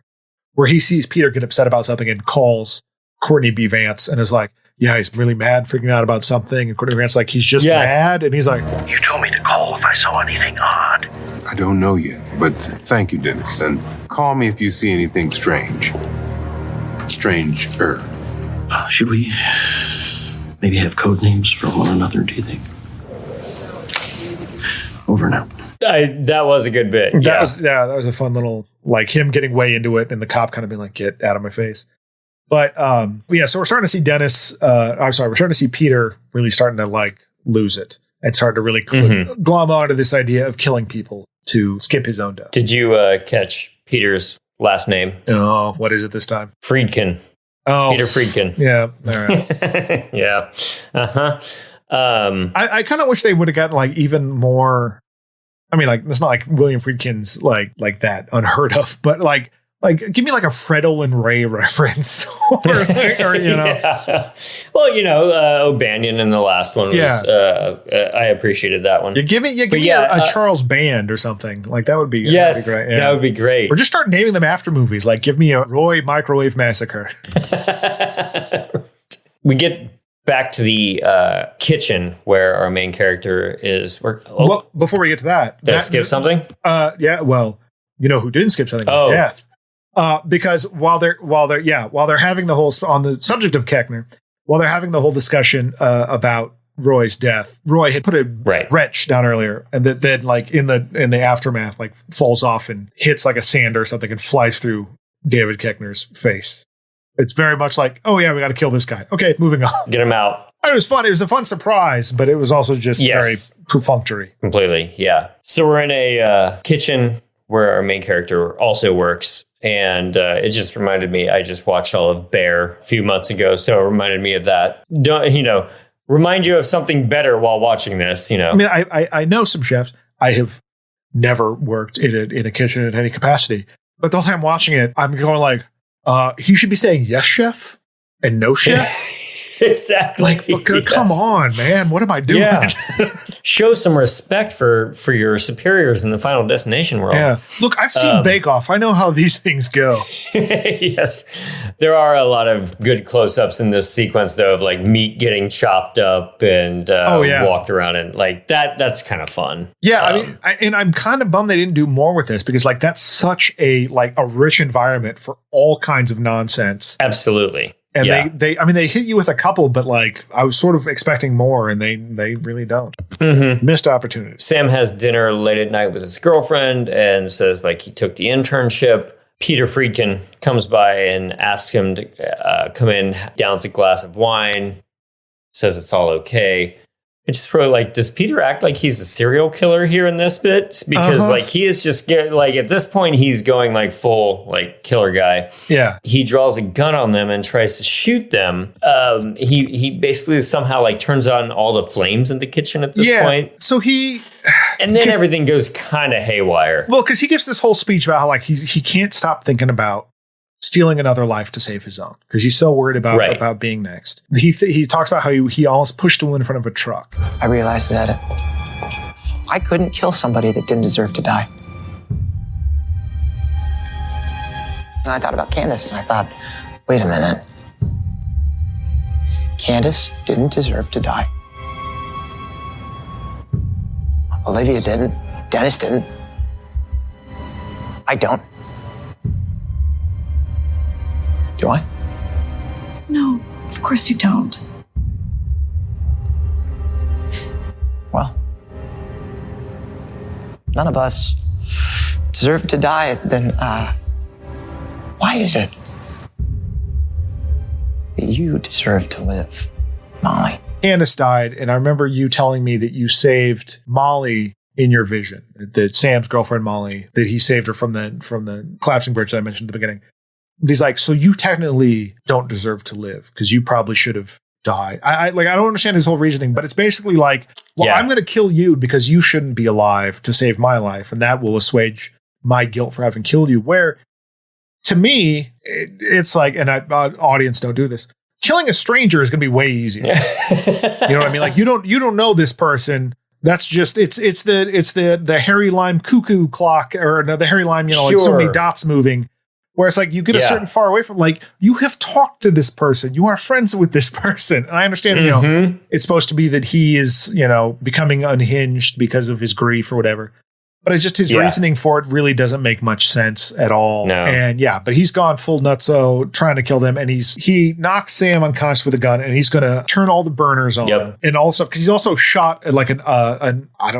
Speaker 3: where he sees Peter get upset about something and calls Courtney B. Vance and is like, yeah, he's really mad, freaking out about something. And Courtney B. Vance like, he's just mad. And he's like,
Speaker 8: you told me to call if I saw anything odd.
Speaker 5: I don't know yet, but thank you, Dennis. And call me if you see anything strange. Stranger.
Speaker 8: Should we maybe have code names for one another, do you think? Over and out.
Speaker 2: That was a good bit.
Speaker 3: that was a fun little, like him getting way into it and the cop kind of being like, get out of my face. But so we're starting to see we're starting to see Peter really starting to like lose it and start to really glom onto this idea of killing people to skip his own death.
Speaker 2: Did you catch Peter's last name?
Speaker 3: Oh, what is it this time?
Speaker 2: Friedkin.
Speaker 3: Oh,
Speaker 2: Peter Friedkin.
Speaker 3: Yeah. All right.
Speaker 2: Yeah. Uh-huh.
Speaker 3: I kind of wish they would have gotten like even more. I mean, like it's not like William Friedkin's like that unheard of, but like give me like a Fred Olin Ray reference, or you know.
Speaker 2: Yeah. Well, O'Banion in the last one was. I appreciated that one.
Speaker 3: You give me a Charles Band or something like that would be.
Speaker 2: Yes,
Speaker 3: that'd be great. Yeah.
Speaker 2: That would be great.
Speaker 3: Or just start naming them after movies. Like give me a Roy Microwave Massacre.
Speaker 2: We get back to the kitchen where our main character is.
Speaker 3: Well, before we get to that,
Speaker 2: did I skip something?
Speaker 3: Yeah. Well, you know who didn't skip something? Was Death. Because while they're having the whole on the subject of Koechner, while they're having the whole discussion about Roy's death, Roy had put a wrench down earlier, and that then like in the aftermath like falls off and hits like a sander or something and flies through David Koechner's face. It's very much like, oh yeah, we got to kill this guy. Okay, moving on.
Speaker 2: Get him out.
Speaker 3: It was fun. It was a fun surprise, but it was also just very perfunctory.
Speaker 2: Completely, yeah. So we're in a kitchen where our main character also works. And it just reminded me, I just watched all of Bear a few months ago. So it reminded me of that. Remind you of something better while watching this, I
Speaker 3: mean, I know some chefs. I have never worked in a kitchen in any capacity. But the whole time watching it, I'm going like, he should be saying yes, chef, and no, chef.
Speaker 2: Exactly.
Speaker 3: Like, come on, man. What am I doing?
Speaker 2: Yeah. Show some respect for your superiors in the Final Destination world.
Speaker 3: Yeah. Look, I've seen Bake Off. I know how these things go.
Speaker 2: Yes. There are a lot of good close-ups in this sequence, though, of like meat getting chopped up and walked around, and like that's kind of fun.
Speaker 3: Yeah. I mean, and I'm kind of bummed they didn't do more with this, because like that's such a rich environment for all kinds of nonsense.
Speaker 2: Absolutely.
Speaker 3: And they hit you with a couple, but like I was sort of expecting more, and they really don't.
Speaker 2: Mm-hmm.
Speaker 3: Missed opportunities.
Speaker 2: Sam has dinner late at night with his girlfriend and says like he took the internship, Peter Friedkin comes by and asks him to come in, downs a glass of wine, says it's all okay. It's just really like, does Peter act like he's a serial killer here in this bit? Because like he is just like at this point he's going like full like killer guy.
Speaker 3: Yeah.
Speaker 2: He draws a gun on them and tries to shoot them. He basically somehow like turns on all the flames in the kitchen at this point.
Speaker 3: So
Speaker 2: and then everything goes kind of haywire.
Speaker 3: Well, because he gives this whole speech about how like he can't stop thinking about stealing another life to save his own because he's so worried about being next. He talks about how he almost pushed a woman in front of a truck.
Speaker 7: I realized that I couldn't kill somebody that didn't deserve to die. And I thought about Candace, and I thought, wait a minute. Candace didn't deserve to die. Olivia didn't. Dennis didn't. I don't. Do I?
Speaker 9: No, of course you don't.
Speaker 7: Well, none of us deserve to die, then why is it that you deserve to live, Molly?
Speaker 3: Candace died, and I remember you telling me that you saved Molly in your vision, that Sam's girlfriend Molly, that he saved her from the collapsing bridge that I mentioned at the beginning. He's like, so you technically don't deserve to live because you probably should have died. I don't understand his whole reasoning, but it's basically like, well, I'm going to kill you because you shouldn't be alive to save my life, and that will assuage my guilt for having killed you. Where, to me, it's like, and audience don't do this. Killing a stranger is going to be way easier. You know what I mean? Like you don't know this person. That's just it's the Harry Lime cuckoo clock, or no, the Harry Lime, like so many dots moving. Where it's like you get a certain far away from, like, you have talked to this person. You are friends with this person. And I understand, it's supposed to be that he is, becoming unhinged because of his grief or whatever. But it's just his reasoning for it really doesn't make much sense at all.
Speaker 2: No.
Speaker 3: And but he's gone full nutso trying to kill them. And he knocks Sam unconscious with a gun, and he's going to turn all the burners on and all stuff. Because he's also shot at like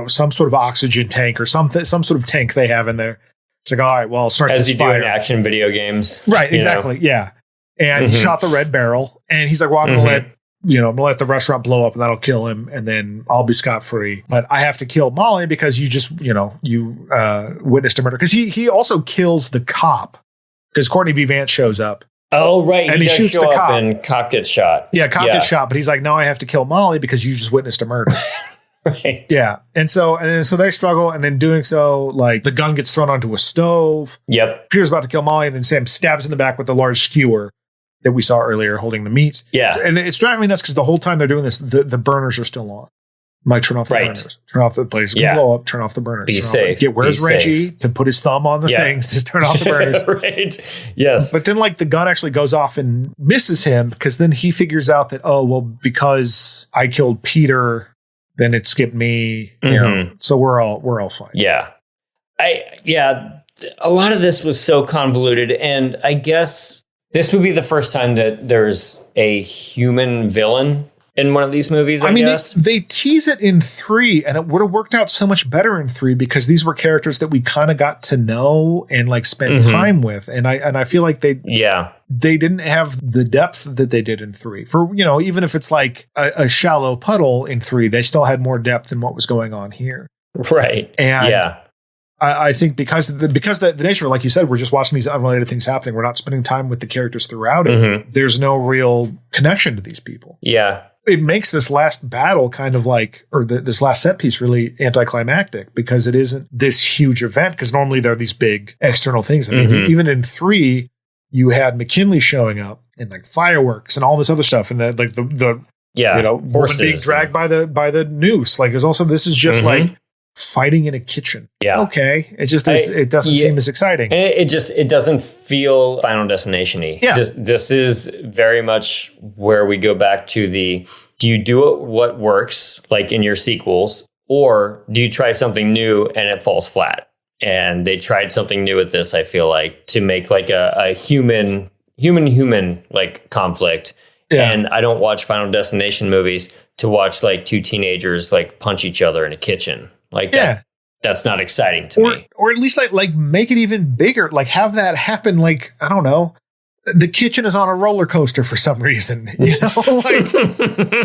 Speaker 3: some sort of oxygen tank or some sort of tank they have in there. It's like, all right, well, I'll start
Speaker 2: as
Speaker 3: this
Speaker 2: you
Speaker 3: fire.
Speaker 2: do in action video games.
Speaker 3: Right, exactly. Yeah. And he shot the red barrel, and he's like, well, I'm going to let the restaurant blow up, and that'll kill him, and then I'll be scot-free. But I have to kill Molly because you just, you witnessed a murder. Because he also kills the cop, because Courtney B. Vance shows up.
Speaker 2: Oh, right.
Speaker 3: And he shoots
Speaker 2: show
Speaker 3: the
Speaker 2: up
Speaker 3: cop.
Speaker 2: and cop gets shot.
Speaker 3: Yeah, cop gets shot, but he's like, no, I have to kill Molly because you just witnessed a murder.
Speaker 2: Right.
Speaker 3: Yeah. And so they struggle, and in doing so, like, the gun gets thrown onto a stove.
Speaker 2: Yep.
Speaker 3: Peter's about to kill Molly, and then Sam stabs in the back with the large skewer that we saw earlier holding the meat.
Speaker 2: Yeah.
Speaker 3: And it's driving me nuts because the whole time they're doing this, the burners are still on. Like, turn off the burners. Turn off the place. Blow up. Turn off the burners.
Speaker 2: Be safe.
Speaker 3: Where's Reggie to put his thumb on the things? Just turn off the burners.
Speaker 2: Right. Yes.
Speaker 3: But then, like, the gun actually goes off and misses him, because then he figures out that, oh, well, because I killed Peter, then it skipped me. You know, so we're all fine.
Speaker 2: Yeah. A lot of this was so convoluted, and I guess this would be the first time that there's a human villain in one of these movies. I guess
Speaker 3: they tease it in 3, and it would have worked out so much better in 3 because these were characters that we kind of got to know and like spend time with, and I feel like they didn't have the depth that they did in 3. For even if it's like a shallow puddle in 3, they still had more depth than what was going on here.
Speaker 2: Right.
Speaker 3: And I think because the nature of, like you said, we're just watching these unrelated things happening. We're not spending time with the characters throughout it. There's no real connection to these people.
Speaker 2: Yeah.
Speaker 3: It makes this last battle kind of like, or this last set piece really anticlimactic, because it isn't this huge event. Because normally there are these big external things. I mean, even in 3, you had McKinley showing up and like fireworks and all this other stuff, and the woman being dragged by the noose. Like, there's also, this is just like fighting in a kitchen. Yeah. Okay. It just it doesn't seem as exciting.
Speaker 2: It doesn't feel Final Destination-y.
Speaker 3: Yeah.
Speaker 2: This is very much where we go back to do you do what works, like in your sequels, or do you try something new and it falls flat? And they tried something new with this, I feel like, to make like a human like conflict. Yeah. And I don't watch Final Destination movies to watch like 2 teenagers like punch each other in a kitchen. Like that that's not exciting to me.
Speaker 3: Or at least like make it even bigger. Like have that happen. Like, I don't know. The kitchen is on a roller coaster for some reason, you know, like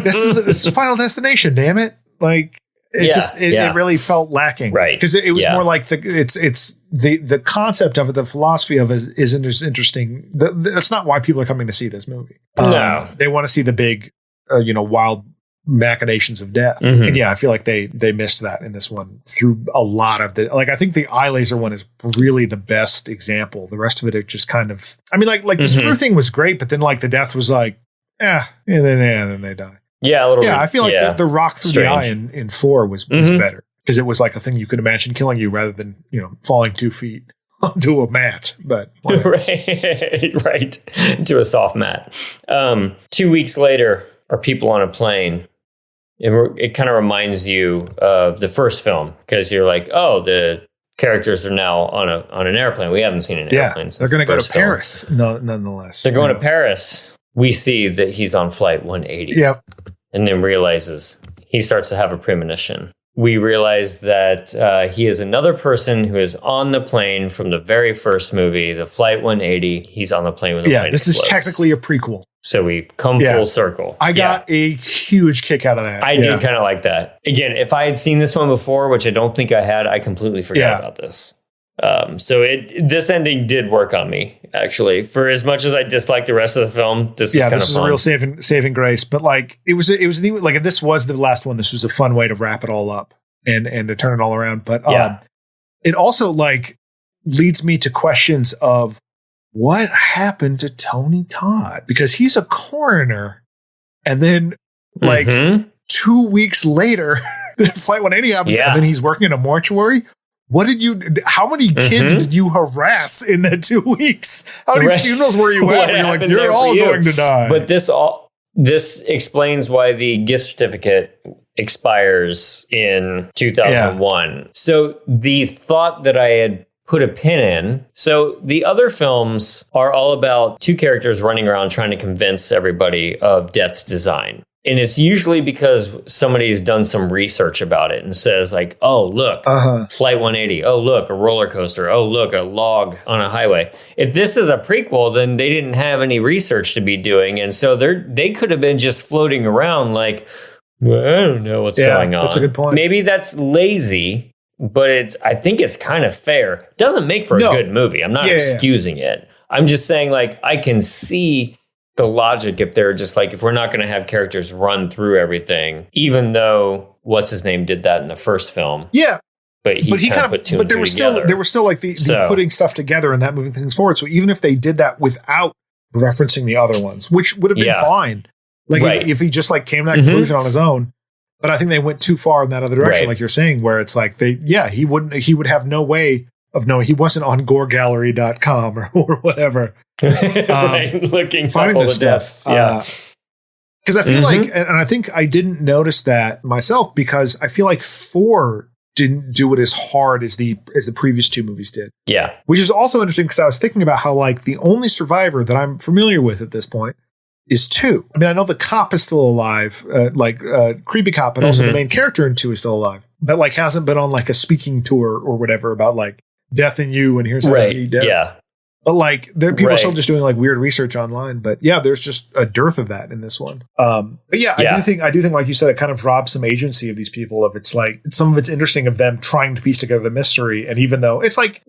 Speaker 3: this is Final Destination, damn it. Like it really felt lacking.
Speaker 2: Right.
Speaker 3: Because it was more like the concept of it, the philosophy of it isn't as interesting. That's not why people are coming to see this movie.
Speaker 2: No.
Speaker 3: They want to see the big, wild machinations of death.
Speaker 2: Mhm.
Speaker 3: And yeah, I feel like they missed that in this one through a lot of the, like, I think the eye laser one is really the best example. The rest of it just kind of, I mean, like the screw thing was great, but then like the death was like, and then they die.
Speaker 2: Yeah, a little bit.
Speaker 3: I feel like the rock through the eye in 4 was better because it was like a thing you could imagine killing you rather than, falling 2 feet onto a mat. But
Speaker 2: right. To a soft mat. 2 weeks later, are people on a plane? It kind of reminds you of the first film because you're like, oh, the characters are now on an airplane. We haven't seen an airplane since
Speaker 3: they're going to go to
Speaker 2: film.
Speaker 3: Paris, nonetheless.
Speaker 2: They're going to Paris. We see that he's on flight 180.
Speaker 3: Yep.
Speaker 2: And then realizes he starts to have a premonition. We realize that he is another person who is on the plane from the very first movie, the Flight 180. He's on the plane when the plane
Speaker 3: this
Speaker 2: explodes.
Speaker 3: is technically a prequel.
Speaker 2: So we've come full circle.
Speaker 3: I got a huge kick out of that.
Speaker 2: I did kind of like that. Again, if I had seen this one before, which I don't think I had, I completely forgot about this. So this ending did work on me, actually. For as much as I disliked the rest of the film, this was kind of fun.
Speaker 3: This is a real saving grace. But like it was neat, like if this was the last one, this was a fun way to wrap it all up and to turn it all around. But it also like leads me to questions of what happened to Tony Todd? Because he's a coroner. And then like 2 weeks later, Flight 180 happens and then he's working in a mortuary. How many kids did you harass in that 2 weeks? How many funerals were you at? Where you're like, you're all going to die.
Speaker 2: But this explains why the gift certificate expires in 2001. So the thought that I had put a pin in. So the other films are all about two characters running around trying to convince everybody of Death's design. And it's usually because somebody's done some research about it and says like, oh, look, Flight 180. Oh, look, a roller coaster. Oh, look, a log on a highway. If this is a prequel, then they didn't have any research to be doing. And so they could have been just floating around like, well, I don't know what's going on.
Speaker 3: That's a good point.
Speaker 2: Maybe that's lazy, but I think it's kind of fair. It doesn't make for a good movie. I'm not excusing it. I'm just saying like, I can see the logic if they're just like, if we're not going to have characters run through everything, even though what's his name did that in the first film.
Speaker 3: Yeah.
Speaker 2: But he kind of put two and two together.
Speaker 3: There were still like the putting stuff together and that moving things forward. So even if they did that without referencing the other ones, which would have been fine. Like if he just like came to that conclusion on his own. But I think they went too far in that other direction, like you're saying, where it's like he would have no way of knowing. He wasn't on goregallery.com or whatever.
Speaker 2: Looking for all the deaths.
Speaker 3: Because I feel like, and I think I didn't notice that myself because I feel like 4 didn't do it as hard as the previous 2 movies did.
Speaker 2: Yeah.
Speaker 3: Which is also interesting because I was thinking about how like the only survivor that I'm familiar with at this point is 2. I mean, I know the cop is still alive, creepy cop, and also the main character in 2 is still alive, but like hasn't been on like a speaking tour or whatever about like death in you and here's how you dead.
Speaker 2: Yeah.
Speaker 3: But like people are still just doing like weird research online, but there's just a dearth of that in this one. But I do think like you said, it kind of robs some agency of these people. If it's like some of it's interesting of them trying to piece together the mystery, and even though it's like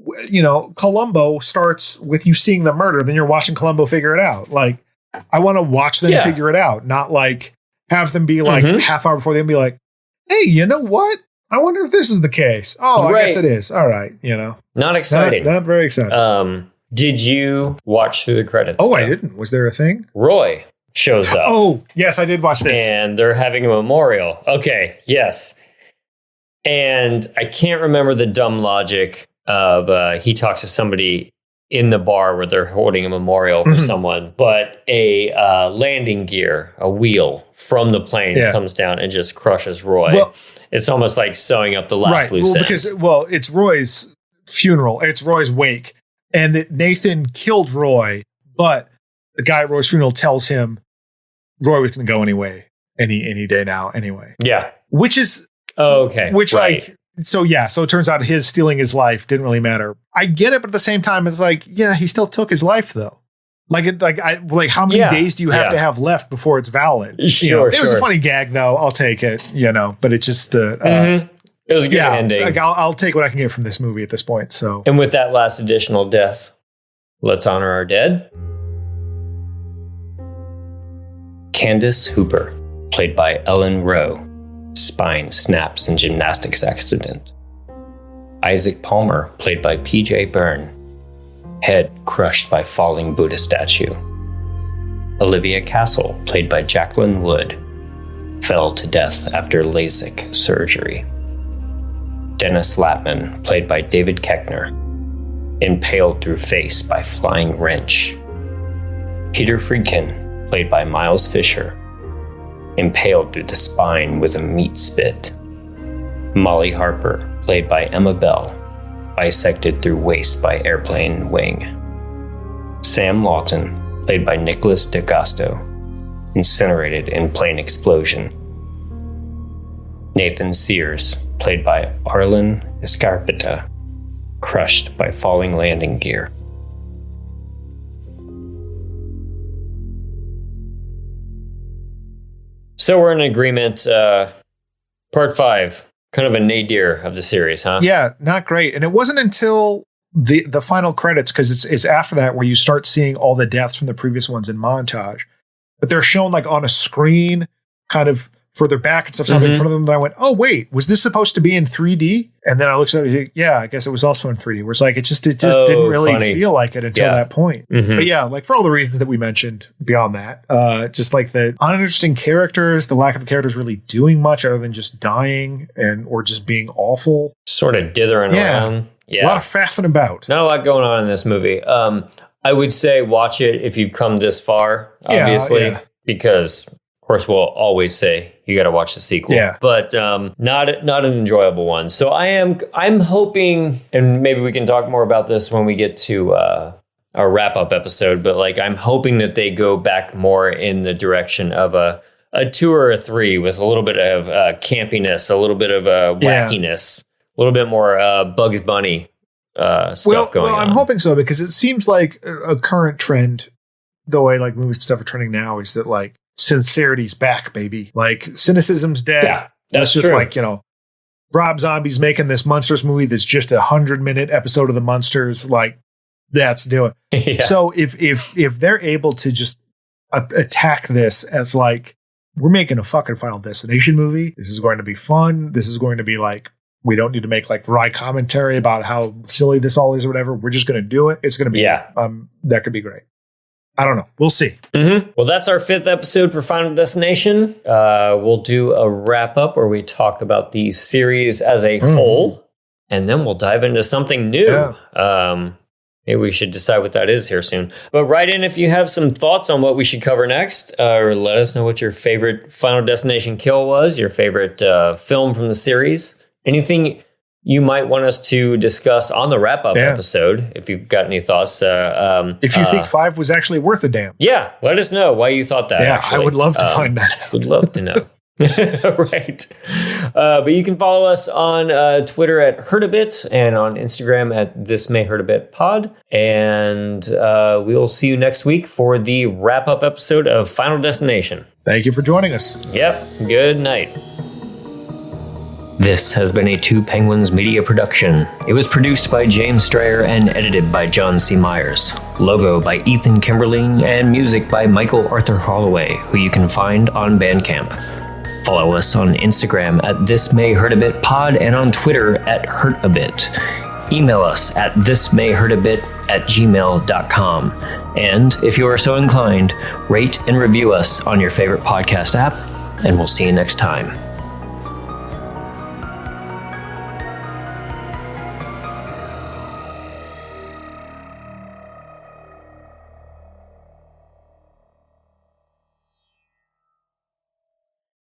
Speaker 3: Columbo starts with you seeing the murder, then you're watching Columbo figure it out. Like I want to watch them figure it out, not like have them be like half hour before they be like, hey, you know what? I wonder if this is the case. Oh, I guess it is. All right,
Speaker 2: not exciting.
Speaker 3: Not very exciting.
Speaker 2: Did you watch through the credits?
Speaker 3: Oh, I didn't. Was there a thing?
Speaker 2: Roy shows up.
Speaker 3: Oh, yes, I did watch this.
Speaker 2: And they're having a memorial. Okay, yes. And I can't remember the dumb logic of he talks to somebody in the bar where they're holding a memorial for someone, but a landing gear, a wheel from the plane comes down and just crushes Roy. Well, it's almost like sewing up the last loose end.
Speaker 3: Because it's Roy's funeral. It's Roy's wake. And that Nathan killed Roy, but the guy at Roy's funeral tells him Roy was going to go anyway, any day now anyway.
Speaker 2: Yeah.
Speaker 3: Which is
Speaker 2: okay.
Speaker 3: Which like So it turns out his stealing his life didn't really matter. I get it, but at the same time, it's like, yeah, he still took his life though. How many days do you have to have left before it's valid?
Speaker 2: Sure,
Speaker 3: it was a funny gag though. I'll take it, but it's just,
Speaker 2: it was a good ending.
Speaker 3: Like I'll take what I can get from this movie at this point. So,
Speaker 2: and with that last additional death, let's honor our dead. Candace Hooper, played by Ellen Rowe. Spine snaps in gymnastics accident. Isaac Palmer, played by PJ Byrne. Head crushed by falling Buddha statue. Olivia Castle, played by Jacqueline Wood. Fell to death after LASIK surgery. Dennis Lapman, played by David Keckner. Impaled through face by flying wrench. Peter Friedkin, played by Miles Fisher. Impaled through the spine with a meat spit. Molly Harper, played by Emma Bell. Bisected through waist by airplane wing. Sam Lawton, played by Nicholas DeGasto. Incinerated in plane explosion. Nathan Sears, played by Arlen Escarpeta. Crushed by falling landing gear. So we're in agreement. Part 5, kind of a nadir of the series, huh?
Speaker 3: Yeah, not great. And it wasn't until the final credits, because it's after that where you start seeing all the deaths from the previous ones in montage. But they're shown like on a screen, kind of further back and stuff in front of them. And I went, oh wait, was this supposed to be in 3D? And then I looked at it, like, yeah, I guess it was also in 3D. Where it's like it just didn't really feel like it until that point. But yeah, like for all the reasons that we mentioned beyond that, just like the uninteresting characters, the lack of the characters really doing much other than just dying or just being awful.
Speaker 2: Sort of dithering around. Yeah.
Speaker 3: A lot of faffing about.
Speaker 2: Not a lot going on in this movie. I would say watch it if you've come this far, obviously, because of course we'll always say you got to watch the sequel. Yeah. But not an enjoyable one. So I'm hoping, and maybe we can talk more about this when we get to our wrap up episode. But like I'm hoping that they go back more in the direction of a 2 or a 3 with a little bit of campiness, a little bit of wackiness, a little bit more Bugs Bunny. Stuff going on.
Speaker 3: I'm hoping so, because it seems like a current trend, the way like movies and stuff are trending now, is that like sincerity's back, baby. Like cynicism's dead. Yeah, that's just true. Like, Rob Zombie's making this Munsters movie that's just a 100-minute episode of the Munsters. Like, that's doing. Yeah. So if they're able to just attack this as like, we're making a fucking Final Destination movie. This is going to be fun. This is going to be like, we don't need to make like wry commentary about how silly this all is or whatever. We're just going to do it. It's going to be, that could be great. I don't know. We'll see.
Speaker 2: Well, that's our 5th episode for Final Destination. We'll do a wrap up where we talk about the series as a whole, and then we'll dive into something new. Yeah. Maybe we should decide what that is here soon. But write in if you have some thoughts on what we should cover next, or let us know what your favorite Final Destination kill was, your favorite film from the series. Anything you might want us to discuss on the wrap-up episode, if you've got any thoughts.
Speaker 3: If you think 5 was actually worth a damn.
Speaker 2: Yeah, let us know why you thought that.
Speaker 3: Yeah,
Speaker 2: actually.
Speaker 3: I would love to find that out.
Speaker 2: Would love to know. Right. But you can follow us on Twitter at Hurtabit and on Instagram at This May Hurt a Bit Pod. And we'll see you next week for the wrap-up episode of Final Destination.
Speaker 3: Thank you for joining us.
Speaker 2: Yep. Good night. This has been a Two Penguins media production. It was produced by James Strayer and edited by John C. Myers. Logo by Ethan Kimberling and music by Michael Arthur Holloway, who you can find on Bandcamp. Follow us on Instagram at This May Hurt a Bit Pod and on Twitter at Hurtabit. Email us at thismayhurtabit@gmail.com. And if you are so inclined, rate and review us on your favorite podcast app, and we'll see you next time.